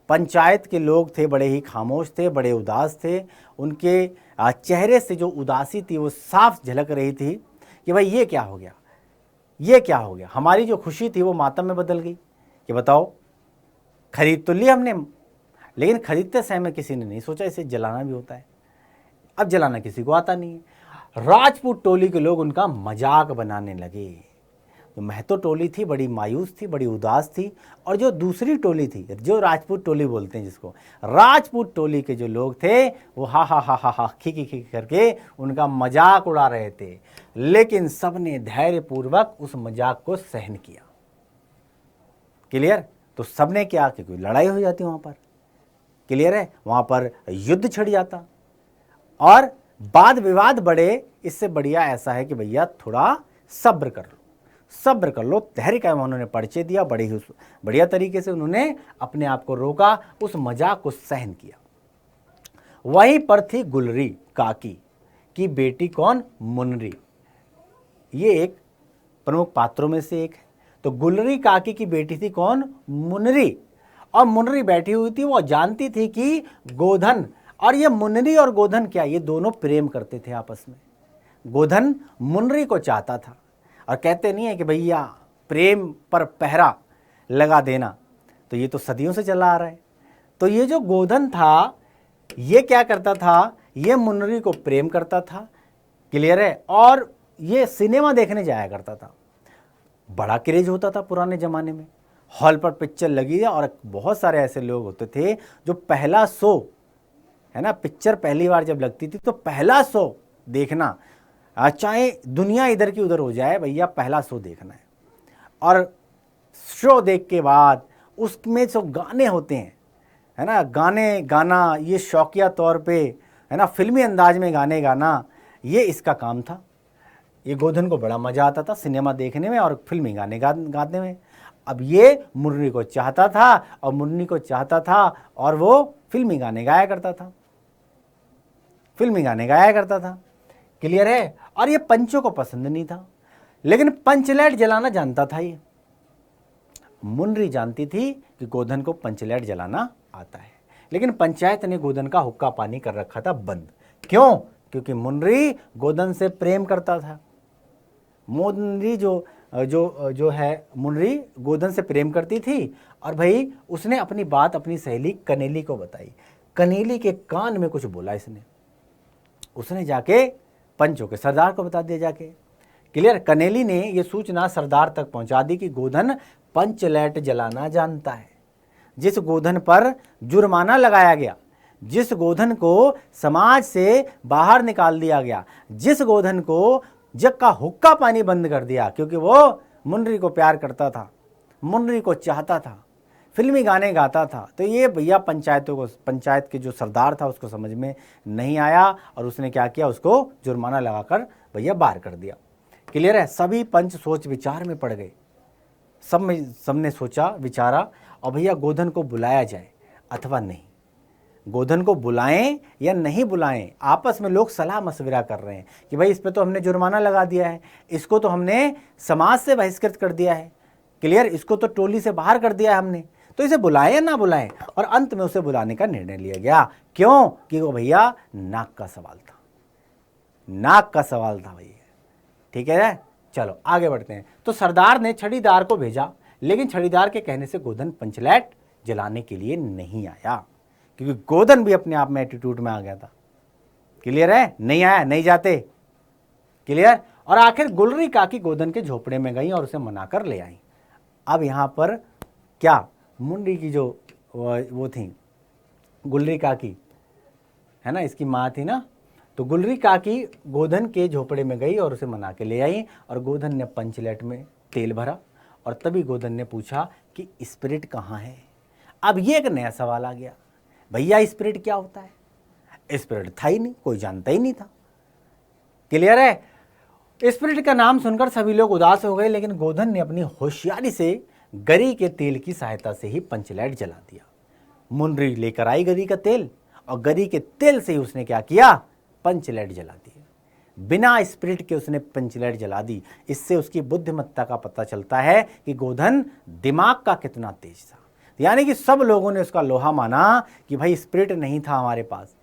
पंचायत के लोग थे बड़े ही खामोश थे, बड़े उदास थे। उनके चेहरे से जो उदासी थी वो साफ झलक रही थी कि भाई ये क्या हो गया, ये क्या हो गया। हमारी जो खुशी थी वो मातम में बदल गई कि बताओ खरीद तो ली हमने, लेकिन खरीदते समय किसी ने नहीं सोचा इसे जलाना भी होता है। अब जलाना किसी को आता नहीं है। राजपूत टोली के लोग उनका मजाक बनाने लगे। जो महतो टोली थी बड़ी मायूस थी, बड़ी उदास थी, और जो दूसरी टोली थी, जो राजपूत टोली बोलते हैं जिसको, राजपूत टोली के जो लोग थे वो हा हा हा हा हा खी करके उनका मजाक उड़ा रहे थे। लेकिन सबने धैर्यपूर्वक उस मजाक को सहन किया, क्लियर। तो सबने क्या कि कोई लड़ाई हो जाती वहाँ पर, क्लियर है, वहाँ पर युद्ध छिड़ जाता और वाद विवाद बढ़े। इससे बढ़िया ऐसा है कि भैया थोड़ा सब्र कर लो, सब्र कर लो। धैर्य का उन्होंने परिचय दिया, बड़े ही बढ़िया तरीके से उन्होंने अपने आप को रोका, उस मजाक को सहन किया। वहीं पर थी गुलरी काकी की बेटी कौन, मुनरी। ये एक प्रमुख पात्रों में से एक है। तो गुलरी काकी की बेटी थी कौन, मुनरी। और मुनरी बैठी हुई थी, वो जानती थी कि गोधन, और ये मुनरी और गोधन क्या, ये दोनों प्रेम करते थे आपस में। गोधन मुनरी को चाहता था, और कहते नहीं है कि भैया प्रेम पर पहरा लगा देना, तो ये तो सदियों से चला आ रहा है। तो ये जो गोधन था ये क्या करता था, ये मुनरी को प्रेम करता था, क्लियर है। और ये सिनेमा देखने जाया करता था, बड़ा क्रेज होता था पुराने ज़माने में। हॉल पर पिक्चर लगी है और बहुत सारे ऐसे लोग होते थे जो पहला शो, है ना, पिक्चर पहली बार जब लगती थी तो पहला शो देखना, चाहे दुनिया इधर की उधर हो जाए, भैया पहला शो देखना है। और शो देख के बाद उसमें जो गाने होते हैं, है ना, गाने गाना, ये शौकिया तौर पे, है ना, फिल्मी अंदाज में गाने गाना, ये इसका काम था। ये गोधन को बड़ा मज़ा आता था सिनेमा देखने में और फिल्मी गाने गाने में। अब ये मुन्नी को चाहता था और मुन्नी को चाहता था और वो फिल्मी गाने गाया करता था, फिल्मी गाने गाया करता था। क्लियर है। और ये पंचों को पसंद नहीं था, लेकिन पंचलाइट जलाना जानता था ये। मुन्नी जानती थी कि गोधन को पंचलाइट जलाना आता है, लेकिन पंचायत ने गोधन का हुक्का पानी कर रखा था बंद। क्यों? क्योंकि मुन्नी गोधन से प्रेम करता था। मुन्नी जो है मुन्नी गोधन से प्रेम करती थी, और भाई उसने अपनी बात अपनी सहेली कनेली को बताई। कनेली के कान में कुछ बोला उसने जाके पंचों के सरदार को बता दिया जाके। क्लियर। कनेली ने यह सूचना सरदार तक पहुंचा दी कि गोधन पंचलाइट जलाना जानता है। जिस गोधन पर जुर्माना लगाया गया, जिस गोधन को समाज से बाहर निकाल दिया गया, जिस गोधन को जग का हुक्का पानी बंद कर दिया क्योंकि वो मुन्नी को प्यार करता था, मुन्नी को चाहता था, फिल्मी गाने गाता था, तो ये भैया पंचायत के जो सरदार था उसको समझ में नहीं आया और उसने क्या किया, उसको जुर्माना लगाकर भैया बाहर कर दिया। क्लियर है। सभी पंच सोच विचार में पड़ गए। सबने सोचा विचारा और भैया गोधन को बुलाया जाए अथवा नहीं, गोधन को बुलाएं या नहीं बुलाएं, आपस में लोग सलाह मशविरा कर रहे हैं कि भाई इस पे तो हमने जुर्माना लगा दिया है, इसको तो हमने समाज से बहिष्कृत कर दिया है। क्लियर। इसको तो टोली से बाहर कर दिया है हमने, तो इसे बुलाएं या ना बुलाएं। और अंत में उसे बुलाने का निर्णय लिया गया। क्यों? कि वो भैया नाक का सवाल था, नाक का सवाल था भैया। ठीक है। चलो आगे बढ़ते हैं। तो सरदार ने छड़ीदार को भेजा, लेकिन छड़ीदार के कहने से गोधन पंचलाइट जलाने के लिए नहीं आया, क्योंकि गोधन भी अपने आप में एटीट्यूड में आ गया था। क्लियर है। नहीं आया, नहीं जाते। क्लियर। और आखिर गुलरी काकी गोधन के झोपड़े में गई और उसे मनाकर ले आई। अब यहां पर क्या, मुन्नी की जो वो थी गुलरी काकी है ना, इसकी माँ थी ना, तो गुलरी काकी गोधन के झोपड़े में गई और उसे मना के ले आई। और गोधन ने पंचलाइट में तेल भरा और तभी गोधन ने पूछा कि स्पिरिट कहाँ है। अब ये एक नया सवाल आ गया, भैया स्पिरिट क्या होता है? स्पिरिट था ही नहीं, कोई जानता ही नहीं था। क्लियर है। स्पिरिट का नाम सुनकर सभी लोग उदास हो गए, लेकिन गोधन ने अपनी होशियारी से गरी के तेल की सहायता से ही पंचलाइट जला दिया। मुन्नी लेकर आई गरी का तेल और गरी के तेल से ही उसने क्या किया, पंचलाइट जला दी। बिना स्पिरिट के उसने पंचलाइट जला दी। इससे उसकी बुद्धिमत्ता का पता चलता है कि गोधन दिमाग का कितना तेज था। यानी कि सब लोगों ने उसका लोहा माना कि भाई स्पिरिट नहीं था हमारे पास,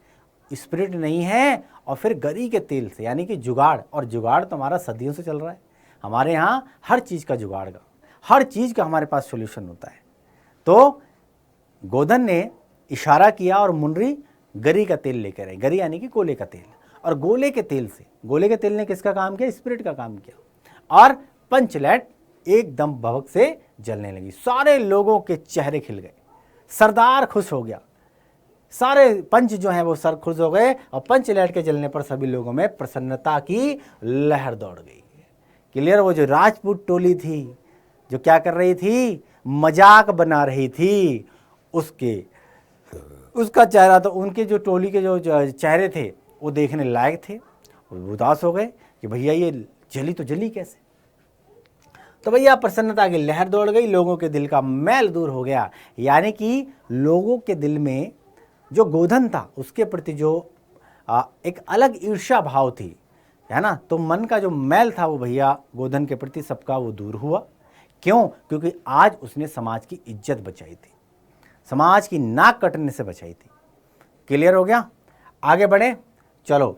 स्पिरिट नहीं है। और फिर गरी के तेल से, यानी कि जुगाड़, और जुगाड़ तो हमारा सदियों से चल रहा है। हमारे यहाँ हर चीज़ का जुगाड़ का, हर चीज़ का हमारे पास सॉल्यूशन होता है। तो गोधन ने इशारा किया और मुन्नी गरी का तेल लेकर आई। गरी यानी कि गोले का तेल। और गोले के तेल ने किसका काम किया? स्पिरिट का काम किया। और पंचलाइट एकदम भभक से जलने लगी। सारे लोगों के चेहरे खिल गए, सरदार खुश हो गया, सारे पंच जो हैं वो सर खुश हो गए। और पंचलाइट के जलने पर सभी लोगों में प्रसन्नता की लहर दौड़ गई। क्लियर। वो जो राजपूत टोली थी जो क्या कर रही थी, मजाक बना रही थी, उसका चेहरा, तो उनके जो टोली के जो चेहरे थे वो देखने लायक थे। उदास हो गए कि भैया ये जली तो जली कैसे। तो भैया प्रसन्नता की लहर दौड़ गई, लोगों के दिल का मैल दूर हो गया। यानी कि लोगों के दिल में जो गोधन था उसके प्रति जो एक अलग ईर्ष्या भाव थी, है ना, तो मन का जो मैल था वो भैया गोधन के प्रति सबका वो दूर हुआ। क्यों? क्योंकि आज उसने समाज की इज्जत बचाई थी, समाज की नाक कटने से बचाई थी। क्लियर हो गया। आगे बढ़े। चलो,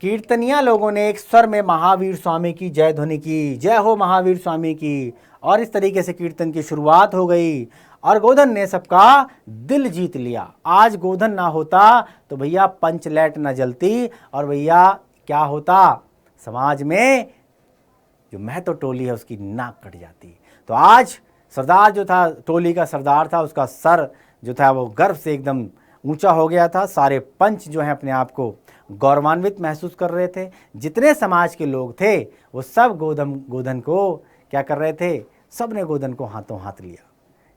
कीर्तनिया लोगों ने एक स्वर में महावीर स्वामी की जय ध्वनि की, जय हो महावीर स्वामी की। और इस तरीके से कीर्तन की शुरुआत हो गई और गोधन ने सबका दिल जीत लिया। आज गोधन ना होता तो भैया पंचलाइट ना जलती और भैया क्या होता, समाज में जो महतो टोली है उसकी नाक कट जाती। तो आज सरदार जो था, टोली का सरदार था, उसका सर जो था वो गर्व से एकदम ऊंचा हो गया था। सारे पंच जो हैं अपने आप को गौरवान्वित महसूस कर रहे थे। जितने समाज के लोग थे वो सब गोधन को क्या कर रहे थे, सब ने गोधन को हाथों हाथ लिया,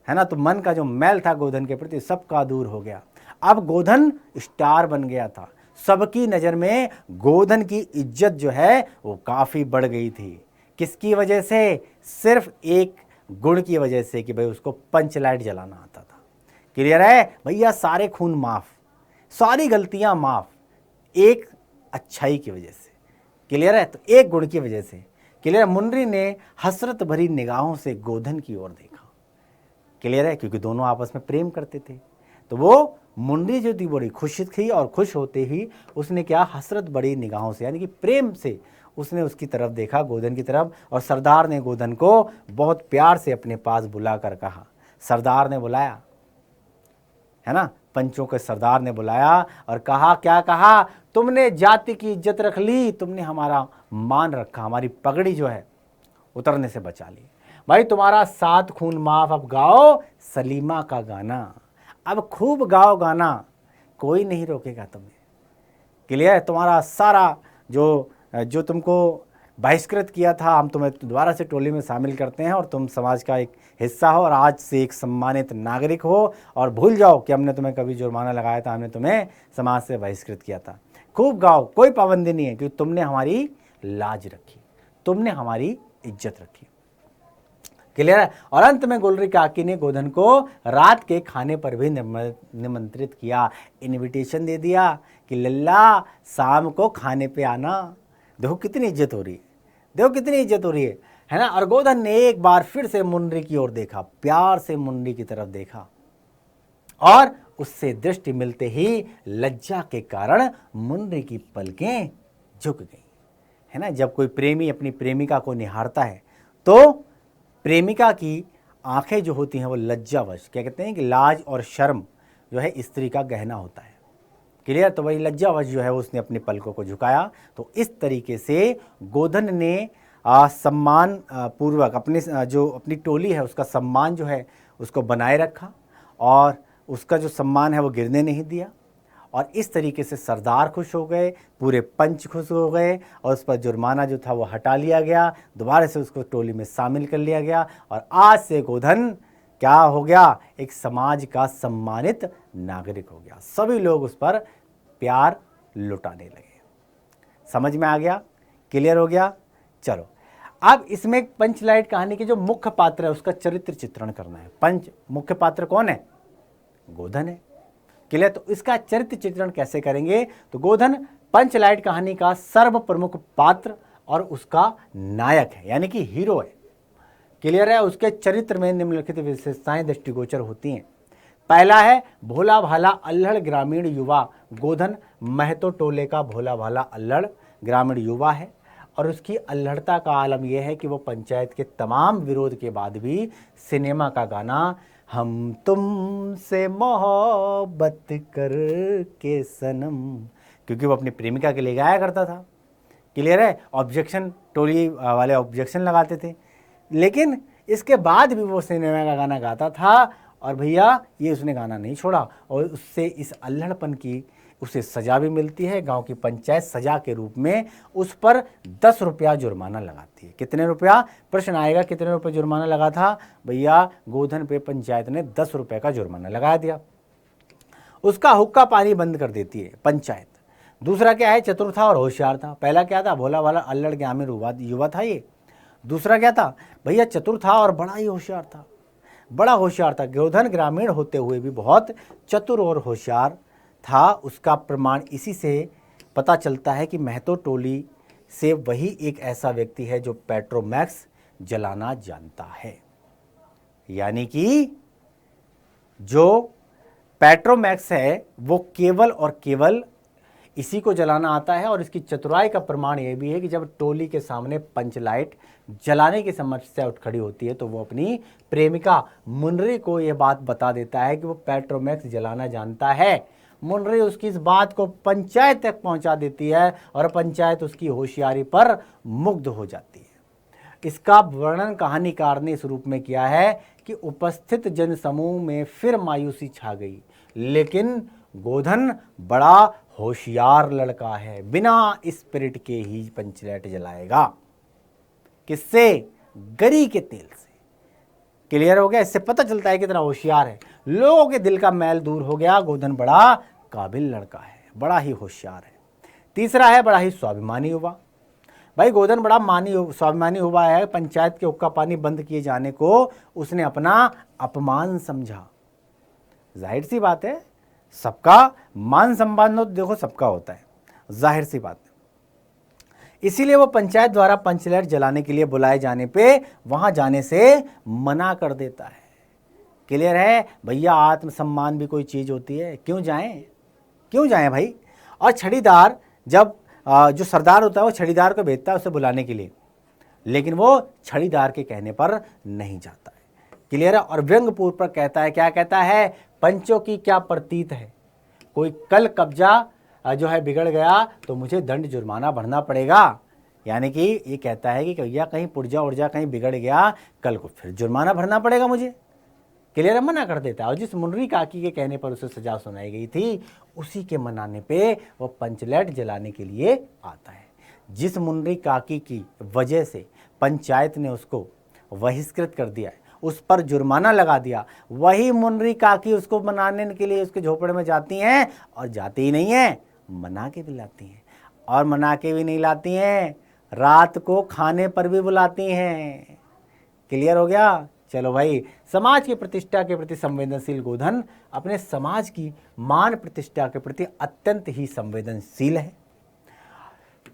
है ना। तो मन का जो मैल था गोधन के प्रति सबका दूर हो गया। अब गोधन स्टार बन गया था। सबकी नज़र में गोधन की इज्जत जो है वो काफ़ी बढ़ गई थी। किसकी वजह से? सिर्फ एक गुण की वजह से कि भाई उसको पंच लाइट जलाना आता था। क्लियर है भैया? सारे खून माफ, सारी गलतियां माफ, एक अच्छाई की वजह से। क्लियर है? तो एक गुण की वजह से। क्लियर? मुनरी ने हसरत भरी निगाहों से गोधन की ओर देखा। क्लियर है? क्योंकि दोनों आपस में प्रेम करते थे। तो वो मुनरी जो थी बड़ी खुश थी, और खुश होते ही उसने क्या, हसरत बड़ी निगाहों से यानी कि प्रेम से उसने उसकी तरफ देखा, गोधन की तरफ। और सरदार ने गोधन को बहुत प्यार से अपने पास बुलाकर कहा, सरदार ने बुलाया, है ना, पंचों के सरदार ने बुलाया और कहा, क्या कहा, तुमने जाति की इज्जत रख ली, तुमने हमारा मान रखा, हमारी पगड़ी जो है उतरने से बचा ली। भाई तुम्हारा 7 खून माफ, अब गाओ सलीमा का गाना, अब खूब गाओ गाना, कोई नहीं रोकेगा तुम्हें। क्लियर? तुम्हारा सारा जो तुमको बहिष्कृत किया था, हम तुम्हें दोबारा से टोली में शामिल करते हैं और तुम समाज का एक हिस्सा हो और आज से एक सम्मानित नागरिक हो। और भूल जाओ कि हमने तुम्हें कभी जुर्माना लगाया था, हमने तुम्हें समाज से बहिष्कृत किया था। खूब गाओ, कोई पाबंदी नहीं है, क्योंकि तुमने हमारी लाज रखी, तुमने हमारी इज्जत रखी। क्लियर है? और अंत में गुलरी काकी ने गोधन को रात के खाने पर भी निमंत्रित किया, इनविटेशन दे दिया कि लल्ला शाम को खाने पे आना। देखो कितनी इज्जत हो रही है, देखो कितनी इज्जत हो रही है ना। और गोधन ने एक बार फिर से मुनरी की ओर देखा, प्यार से मुनरी की तरफ देखा, और उससे दृष्टि मिलते ही लज्जा के कारण मुनरी की पलकें झुक गई, है ना। जब कोई प्रेमी अपनी प्रेमिका को निहारता है तो प्रेमिका की आंखें जो होती हैं वो लज्जावश, क्या कहते हैं कि लाज और शर्म जो है स्त्री का गहना होता है। क्लियर? तो वही लज्जावश जो है उसने अपने पलकों को झुकाया। तो इस तरीके से गोधन ने सम्मान पूर्वक अपनी टोली है उसका सम्मान जो है उसको बनाए रखा, और उसका जो सम्मान है वो गिरने नहीं दिया। और इस तरीके से सरदार खुश हो गए, पूरे पंच खुश हो गए, और उस पर जुर्माना जो था वो हटा लिया गया, दोबारा से उसको टोली में शामिल कर लिया गया। और आज से गोधन क्या हो गया, एक समाज का सम्मानित नागरिक हो गया। सभी लोग उस पर प्यार लुटाने लगे। समझ में आ गया? क्लियर हो गया? चलो अब इसमें पंचलाइट कहानी के जो मुख्य पात्र है उसका चरित्र चित्रण करना है। मुख्य पात्र कौन है? गोधन है। क्लियर? तो इसका चरित्र चित्रण कैसे करेंगे? तो गोधन पंचलाइट कहानी का सर्व प्रमुख पात्र और उसका नायक है, यानी कि हीरो है। क्लियर है? उसके चरित्र में निम्नलिखित विशेषताएं दृष्टिगोचर होती हैं। पहला है भोला भाला अल्हड़ ग्रामीण युवा। गोधन महतो टोले का भोला भाला अल्हड़ ग्रामीण युवा है, और उसकी अल्हड़ता का आलम यह है कि वो पंचायत के तमाम विरोध के बाद भी सिनेमा का गाना हम तुम से मोहब्बत करके सनम, क्योंकि वो अपनी प्रेमिका के लिए गाया करता था। क्लियर है? ऑब्जेक्शन, टोली वाले ऑब्जेक्शन लगाते थे, लेकिन इसके बाद भी वो सिनेमा का गाना गाता था। और भैया ये उसने गाना नहीं छोड़ा, और उससे इस अल्हड़पन की उसे सज़ा भी मिलती है। गांव की पंचायत सज़ा के रूप में उस पर 10 रुपया जुर्माना लगाती है। कितने रुपया? प्रश्न आएगा कितने रुपये जुर्माना लगा था? भैया गोधन पे पंचायत ने 10 रुपये का जुर्माना लगा दिया। उसका हुक्का पानी बंद कर देती है पंचायत। दूसरा क्या है? चतुर था और होशियार था। पहला क्या था? भोला भाला अल्हड़ ग्रामीण युवा था ये। दूसरा क्या था? भैया चतुर था और बड़ा ही होशियार था, बड़ा होशियार था। गोधन ग्रामीण होते हुए भी बहुत चतुर और होशियार था। उसका प्रमाण इसी से पता चलता है कि महतो टोली से वही एक ऐसा व्यक्ति है जो पेट्रोमैक्स जलाना जानता है, यानी कि जो पेट्रोमैक्स है वो केवल और केवल इसी को जलाना आता है। और इसकी चतुराई का प्रमाण यह भी है कि जब टोली के सामने पंचलाइट जलाने की समस्या उठ खड़ी होती है तो वो अपनी प्रेमिका मुनरी को यह बात बता देता है कि वो पेट्रोमैक्स जलाना जानता है। मुनरी उसकी इस बात को पंचायत तक पहुंचा देती है और पंचायत उसकी होशियारी पर मुग्ध हो जाती है। इसका वर्णन कहानीकार ने इस रूप में किया है कि उपस्थित जनसमूह में फिर मायूसी छा गई, लेकिन गोधन बड़ा होशियार लड़का है, बिना स्पिरिट के ही पंचलाइट जलाएगा। किससे? गरी के तेल से। क्लियर हो गया? इससे पता चलता है कितना होशियार है। लोगों के दिल का मैल दूर हो गया। गोधन बड़ा काबिल लड़का है, बड़ा ही होशियार है। तीसरा है बड़ा ही स्वाभिमानी युवा। भाई गोधन बड़ा स्वाभिमानी हुआ है, पंचायत के हुक्का पानी बंद किए जाने को उसने अपना अपमान समझा। जाहिर सी बात है, सबका मान सम्मान तो देखो सबका होता है, जाहिर सी बात है। इसीलिए वो पंचायत द्वारा पंचलाइट जलाने के लिए बुलाए जाने पे वहां जाने से मना कर देता है। क्लियर है भैया, आत्मसम्मान भी कोई चीज होती है, क्यों जाएं भाई। और छड़ीदार जब जो सरदार होता है वो छड़ीदार को भेजता है उसे बुलाने के लिए, लेकिन वो छड़ीदार के कहने पर नहीं जाता है। क्लियर है। और व्यंग्यपूर्ण पर कहता है, क्या कहता है, पंचों की क्या प्रतीत है, कोई कल कब्जा जो है बिगड़ गया तो मुझे दंड जुर्माना भरना पड़ेगा। यानी कि ये कहता है कि भैया कहीं पुर्जा उर्जा कहीं बिगड़ गया, कल को फिर जुर्माना भरना पड़ेगा मुझे। क्लियर, मना कर देता है। और जिस मुनरी काकी के कहने पर उसे सजा सुनाई गई थी, उसी के मनाने पे वो पंचलाइट जलाने के लिए आता है। जिस मुनरी काकी की वजह से पंचायत ने उसको बहिष्कृत कर दिया है, उस पर जुर्माना लगा दिया, वही मुनरी काकी उसको मनाने के लिए उसके झोपड़े में जाती हैं, और जाती ही नहीं है, मना के भी लाती हैं। और मना के भी नहीं लाती हैं, रात को खाने पर भी बुलाती हैं। क्लियर हो गया। चलो भाई, समाज की प्रतिष्ठा के प्रति संवेदनशील गोधन अपने समाज की मान प्रतिष्ठा के प्रति अत्यंत ही संवेदनशील है।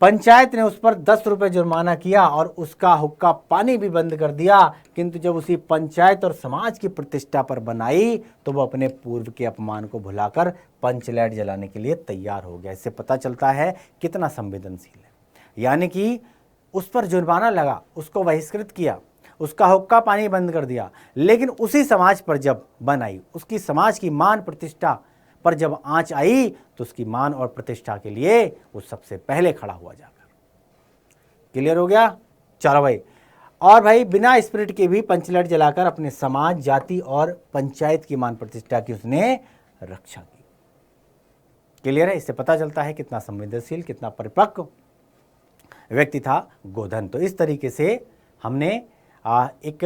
पंचायत ने उस पर 10 रुपए जुर्माना किया और उसका हुक्का पानी भी बंद कर दिया, किंतु जब उसी पंचायत और समाज की प्रतिष्ठा पर बनाई तो वो अपने पूर्व के अपमान को भुलाकर पंचलाइट जलाने के लिए तैयार हो गया। इससे पता चलता है कितना संवेदनशील है। यानी कि उस पर जुर्माना लगा, उसको बहिष्कृत किया, उसका हुक्का पानी बंद कर दिया, लेकिन उसी समाज पर जब बनाई, उसकी समाज की मान प्रतिष्ठा पर जब आंच आई तो उसकी मान और प्रतिष्ठा के लिए वो सबसे पहले खड़ा हुआ जाकर। क्लियर हो गया। चलो भाई, और भाई बिना स्पिरिट के भी पंचलाइट जलाकर अपने समाज, जाति और पंचायत की मान प्रतिष्ठा की उसने रक्षा की। क्लियर है। इससे पता चलता है कितना संवेदनशील, कितना परिपक्व व्यक्ति था गोधन। तो इस तरीके से हमने एक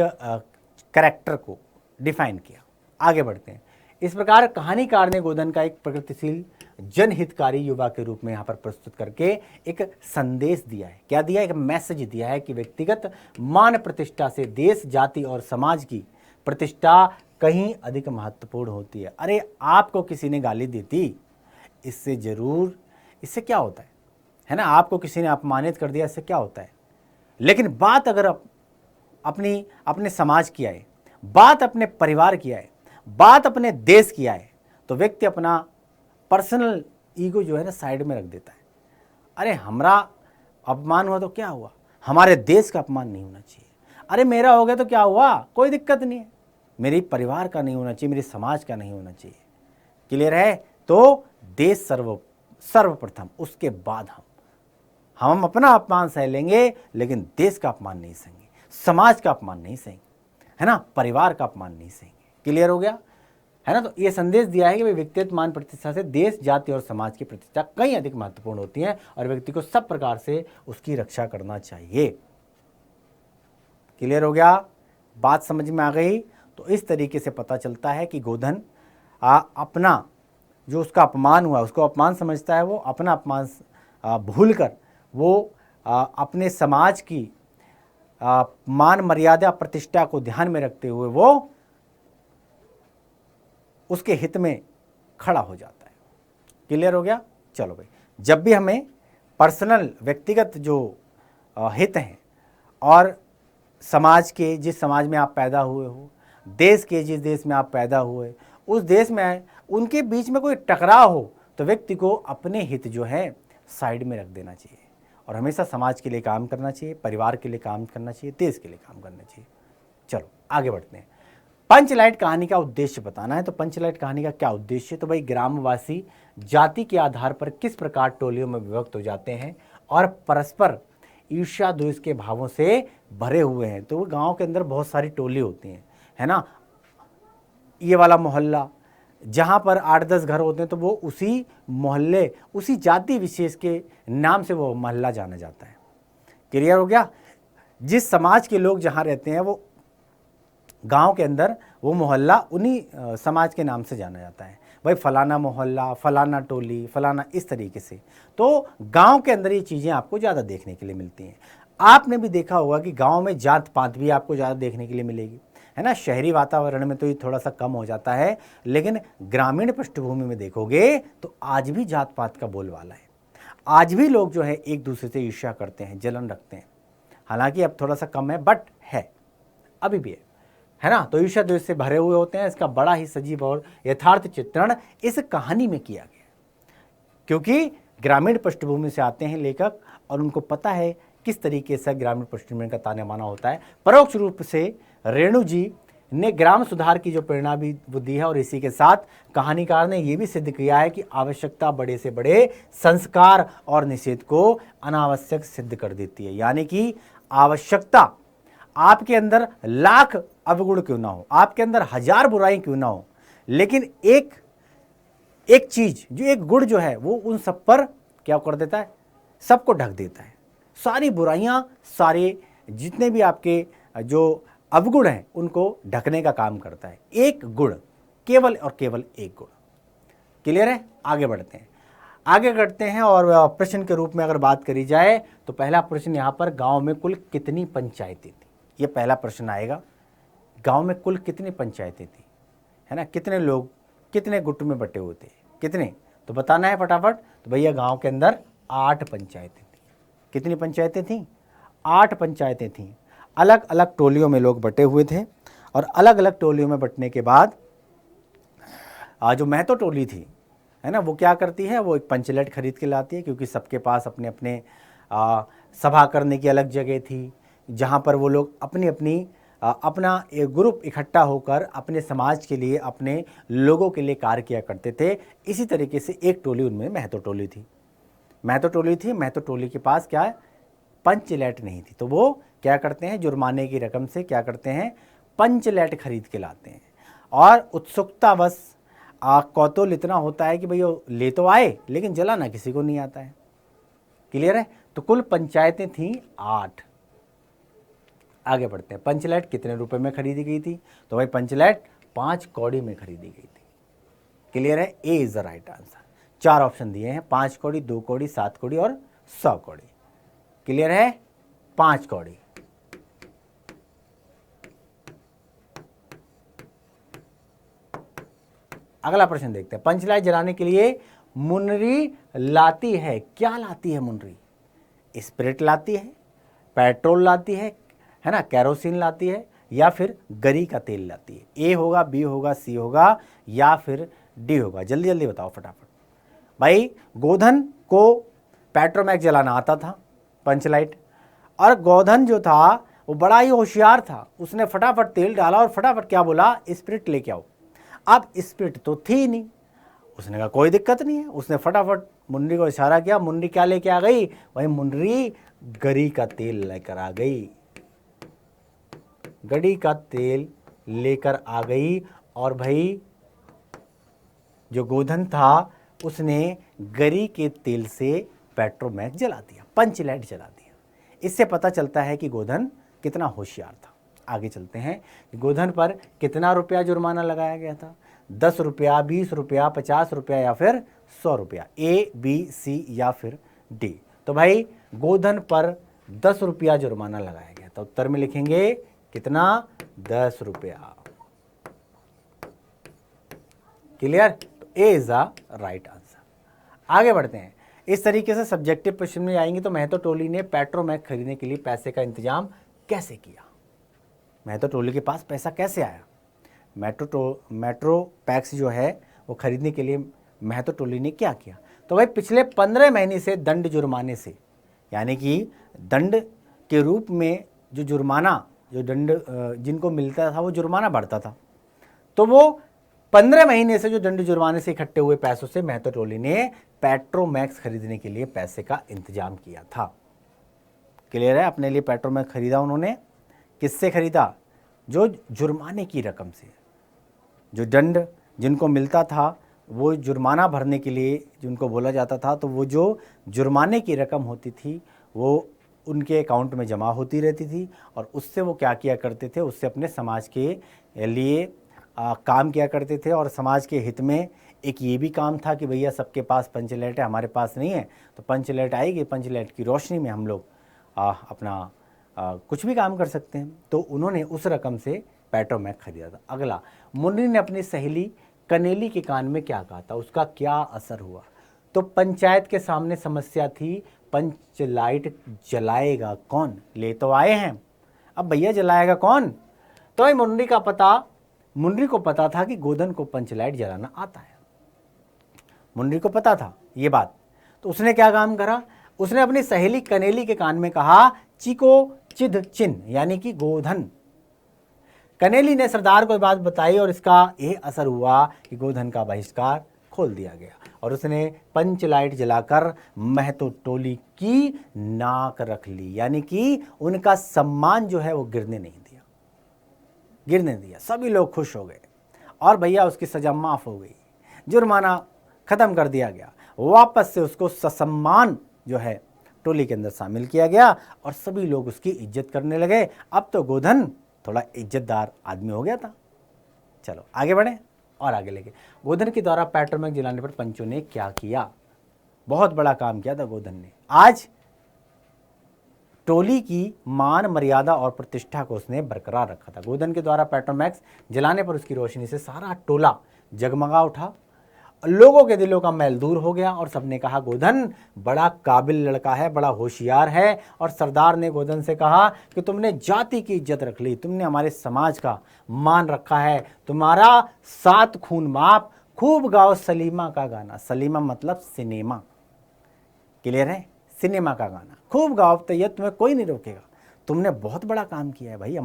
कैरेक्टर को डिफाइन किया। आगे बढ़ते हैं। इस प्रकार कहानीकार ने गोधन का एक प्रगतिशील जनहितकारी युवा के रूप में यहाँ पर प्रस्तुत करके एक संदेश दिया है। क्या दिया? एक मैसेज दिया है कि व्यक्तिगत मान प्रतिष्ठा से देश, जाति और समाज की प्रतिष्ठा कहीं अधिक महत्वपूर्ण होती है। अरे आपको किसी ने गाली दी थी, इससे क्या होता है ना, आपको किसी ने अपमानित कर दिया, इससे क्या होता है। लेकिन बात अगर अपने समाज की आए, बात अपने परिवार की आए, बात अपने देश की आए, तो व्यक्ति अपना पर्सनल ईगो जो है ना साइड में रख देता है। अरे हमारा अपमान हुआ तो क्या हुआ, हमारे देश का अपमान नहीं होना चाहिए। अरे मेरा हो गया तो क्या हुआ, कोई दिक्कत नहीं है, मेरे परिवार का नहीं होना चाहिए, मेरे समाज का नहीं होना चाहिए। क्लियर है। तो देश सर्वप्रथम, उसके बाद हम अपना अपमान सह लेंगे, लेकिन देश का अपमान नहीं सहेंगे, समाज का अपमान नहीं सहेंगे, है ना, परिवार का अपमान नहीं सहेंगे। क्लियर हो गया है ना। तो ये संदेश दिया है कि व्यक्तिगत मान प्रतिष्ठा से देश, जाति और समाज की प्रतिष्ठा कहीं अधिक महत्वपूर्ण होती है और व्यक्ति को सब प्रकार से उसकी रक्षा करना चाहिए। क्लियर हो गया, बात समझ में आ गई। तो इस तरीके से पता चलता है कि गोधन अपना जो उसका अपमान हुआ, उसको अपमान समझता है, वो अपना अपमान भूलकर वो अपने समाज की मान मर्यादा प्रतिष्ठा को ध्यान में रखते हुए वो उसके हित में खड़ा हो जाता है। क्लियर हो गया। चलो भाई, जब भी हमें पर्सनल व्यक्तिगत जो हित हैं और समाज के, जिस समाज में आप पैदा हुए हो, देश के जिस देश में आप पैदा हुए, उस देश में उनके बीच में कोई टकराव हो, तो व्यक्ति को अपने हित जो है साइड में रख देना चाहिए और हमेशा समाज के लिए काम करना चाहिए, परिवार के लिए काम करना चाहिए, देश के लिए काम करना चाहिए। चलो आगे बढ़ते हैं। पंचलाइट कहानी का उद्देश्य बताना है। तो पंचलाइट कहानी का क्या उद्देश्य? तो भाई ग्रामवासी जाति के आधार पर किस प्रकार टोलियों में विभक्त हो जाते हैं और परस्पर ईर्ष्या द्वेष के भावों से भरे हुए हैं। तो वो गांव के अंदर बहुत सारी टोली होती हैं, है ना। ये वाला मोहल्ला जहाँ पर 8-10 घर होते हैं तो वो उसी मोहल्ले, उसी जाति विशेष के नाम से वो मोहल्ला जाना जाता है। क्लियर हो गया। जिस समाज के लोग जहाँ रहते हैं वो गांव के अंदर वो मोहल्ला उन्हीं समाज के नाम से जाना जाता है। भाई फलाना मोहल्ला, फलाना टोली, फलाना, इस तरीके से। तो गांव के अंदर ये चीज़ें आपको ज़्यादा देखने के लिए मिलती हैं। आपने भी देखा होगा कि गांव में जात पात भी आपको ज़्यादा देखने के लिए मिलेगी, है ना। शहरी वातावरण में तो ये थोड़ा सा कम हो जाता है, लेकिन ग्रामीण पृष्ठभूमि में देखोगे तो आज भी जात पात का बोलबाला है। आज भी लोग जो है एक दूसरे से ईर्ष्या करते हैं, जलन रखते हैं। हालांकि अब थोड़ा सा कम है, बट है, अभी भी है ना। तो ईर्ष्या द्वेष से भरे हुए होते हैं। इसका बड़ा ही सजीव और यथार्थ चित्रण इस कहानी में किया गया, क्योंकि ग्रामीण पृष्ठभूमि से आते हैं लेखक और उनको पता है किस तरीके से ग्रामीण पृष्ठभूमि का ताना बाना होता है। परोक्ष रूप से रेणु जी ने ग्राम सुधार की जो प्रेरणा भी दी है, और इसी के साथ कहानीकार ने यह भी सिद्ध किया है कि आवश्यकता बड़े से बड़े संस्कार और निषेध को अनावश्यक सिद्ध कर देती है। यानी कि आवश्यकता, आपके अंदर लाख अवगुण क्यों ना हो, आपके अंदर हजार बुराई क्यों ना हो, लेकिन एक चीज जो एक गुण जो है वो उन सब पर क्या कर देता है, सबको ढक देता है। सारी बुराइयां, सारे जितने भी आपके जो अवगुण हैं उनको ढकने का काम करता है एक गुण, केवल और केवल एक गुण। क्लियर है? आगे बढ़ते हैं, आगे करते हैं। और प्रश्न के रूप में अगर बात करी जाए तो पहला प्रश्न यहाँ पर, गांव में कुल कितनी पंचायतें थी, ये पहला प्रश्न आएगा। गांव में कुल कितनी पंचायतें थी, है ना। कितने लोग कितने गुट में बटे हुए थे, कितने, तो बताना है फटाफट। तो भैया गांव के अंदर 8 पंचायतें थी। कितनी पंचायतें थी? 8 पंचायतें थीं। अलग अलग टोलियों में लोग बटे हुए थे, और अलग अलग टोलियों में बटने के बाद जो महतो टोली थी, है ना, वो क्या करती है, वो एक पंचलेट खरीद के लाती है, क्योंकि सबके पास अपने अपने सभा करने की अलग जगह थी, जहाँ पर वो लोग अपनी अपनी अपना एक ग्रुप इकट्ठा होकर अपने समाज के लिए, अपने लोगों के लिए कार्य किया करते थे। इसी तरीके से एक टोली उनमें महतो टोली थी। महतो टोली के पास क्या है, पंचलेट नहीं थी, तो वो क्या करते हैं, जुर्माने की रकम से क्या करते हैं, पंचलेट खरीद के लाते हैं। और उत्सुकतावश कौतूहल इतना होता है कि भैया ले तो आए, लेकिन जलाना किसी को नहीं आता है। क्लियर है? तो कुल पंचायतें थीं 8। आगे बढ़ते हैं। पंचलेट कितने रुपए में खरीदी गई थी? तो भाई पंचलेट 5 कौड़ी में खरीदी गई थी। क्लियर है? A is the right answer. 4 option दिए हैं, 5 कौड़ी, 2 कौड़ी, 7 कौड़ी और 100 कौड़ी। क्लियर है? 5 कौड़ी। अगला प्रश्न देखते हैं। पंचलाइट जलाने के लिए मुनरी लाती है, क्या लाती है मुनरी? स्पिरिट लाती है, पेट्रोल लाती है ना, कैरोसिन लाती है, या फिर गरी का तेल लाती है? ए होगा, बी होगा, सी होगा, या फिर डी होगा? जल्दी जल्दी बताओ फटाफट। भाई गोधन को पेट्रोमैक्स जलाना आता था, पंचलाइट, और गोधन जो था वो बड़ा ही होशियार था, उसने फटाफट तेल डाला और फटाफट क्या बोला, स्पिरिट लेके आओ। अब स्पिरिट तो थी नहीं, उसने कहा कोई दिक्कत नहीं है, उसने फटाफट मुन्नी को इशारा किया, मुन्नी क्या लेके आ गई, वही मुन्नी गरी का तेल लेकर आ गई, गरी का तेल लेकर आ गई। और भाई जो गोधन था उसने गरी के तेल से पेट्रोमैक्स जला दिया, पंचलाइट जला दिया। इससे पता चलता है कि गोधन कितना होशियार था। आगे चलते हैं। गोधन पर कितना रुपया जुर्माना लगाया गया था? 10 रुपया, 20 रुपया, 50 रुपया या फिर 100 रुपया? ए, बी, सी या फिर डी? तो भाई गोधन पर 10 रुपया जुर्माना लगाया गया था। उत्तर में लिखेंगे कितना? 10 रुपया। क्लियर? तो ए इज द राइट आंसर। आगे बढ़ते हैं। इस तरीके से सब्जेक्टिव प्रश्न में आएंगे। तो महतो टोली ने पेट्रोमैक्स खरीदने के लिए पैसे का इंतजाम कैसे किया? महतो टोली के पास पैसा कैसे आया? मेट्रोमैक्स जो है वो खरीदने के लिए महतो टोली ने क्या किया? तो भाई पिछले 15 महीने से दंड जुर्माने से, यानी कि दंड के रूप में जो जुर्माना, जो दंड जिनको मिलता था वो जुर्माना बढ़ता था, तो वो 15 महीने से जो दंड जुर्माने से इकट्ठे हुए पैसों से महतो टोली ने पेट्रोमैक्स खरीदने के लिए पैसे का इंतजाम किया था। क्लियर है? अपने लिए पेट्रोमैक्स खरीदा उन्होंने। किससे खरीदा? जो जुर्माने की रकम से, जो दंड जिनको मिलता था वो जुर्माना भरने के लिए जिनको बोला जाता था, तो वो जो जुर्माने की रकम होती थी वो उनके अकाउंट में जमा होती रहती थी, और उससे वो क्या किया करते थे, उससे अपने समाज के लिए काम किया करते थे, और समाज के हित में एक ये भी काम था कि भैया सबके पास पंच लाइट है, हमारे पास नहीं है, तो पंच लाइट आएगी, पंच लाइट की रोशनी में हम लोग अपना कुछ भी काम कर सकते हैं। तो उन्होंने उस रकम से पेट्रोमैक खरीदा था। अगला, मुन्नी ने अपनी सहेली कनेली के कान में क्या कहा था, उसका क्या असर हुआ। तो पंचायत के सामने समस्या थी, पंच लाइट जलाएगा कौन, ले तो आए हैं, अब भैया जलाएगा कौन। तो भाई मुन्नी को पता था कि गोधन को पंच लाइट जलाना आता है, मुन्नी को पता था ये बात। तो उसने क्या काम करा, उसने अपनी सहेली कनेली के कान में कहा, चिको चिद चिन्ह, यानी कि गोधन। कनेली ने सरदार को बात बताई और इसका यह असर हुआ कि गोधन का बहिष्कार खोल दिया गया और उसने पंच लाइट जलाकर महतो टोली की नाक रख ली, यानी कि उनका सम्मान जो है वो गिरने दिया। सभी लोग खुश हो गए और भैया उसकी सजा माफ हो गई, जुर्माना खत्म कर दिया गया, वापस से उसको ससम्मान जो है टोली के अंदर शामिल किया गया और सभी लोग उसकी इज्जत करने लगे। अब तो गोधन थोड़ा इज्जतदार आदमी हो गया था। चलो आगे बढ़े और आगे लेके, गोधन के द्वारा पेट्रोमैक जलाने पर पंचों ने क्या किया, बहुत बड़ा काम किया था गोधन ने। आज टोली की मान मर्यादा और प्रतिष्ठा को उसने बरकरार रखा था। गोधन के द्वारा पेट्रोमैक्स जलाने पर उसकी रोशनी से सारा टोला जगमगा उठा, लोगों के दिलों का मैल दूर हो गया और सबने कहा गोधन बड़ा काबिल लड़का है, बड़ा होशियार है। और सरदार ने गोधन से कहा कि तुमने जाति की इज्जत रख ली, तुमने हमारे समाज का मान रखा है, तुम्हारा 7 खून माफ, खूब गाओ सलीमा का गाना। सलीमा मतलब सिनेमा, क्लियर है, सिनेमा का गाना खूब गाओ, तो ये तुम्हें कोई नहीं रोकेगा। तुमने बहुत बड़ा काम किया है भाई,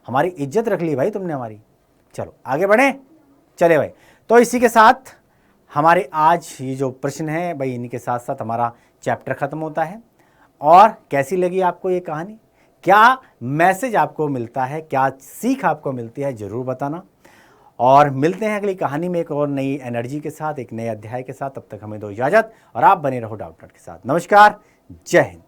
हमारी इज्जत रख ली भाई तुमने हमारी। चलो आगे बढ़े, चले भाई। तो इसी के साथ हमारे आज ये जो प्रश्न है भाई, इन्हीं के साथ साथ हमारा चैप्टर ख़त्म होता है। और कैसी लगी आपको ये कहानी, क्या मैसेज आपको मिलता है, क्या सीख आपको मिलती है, ज़रूर बताना। और मिलते हैं अगली कहानी में एक और नई एनर्जी के साथ, एक नए अध्याय के साथ। तब तक हमें दो इजाज़त और आप बने रहो डॉक्टर के साथ। नमस्कार, जय हिंद।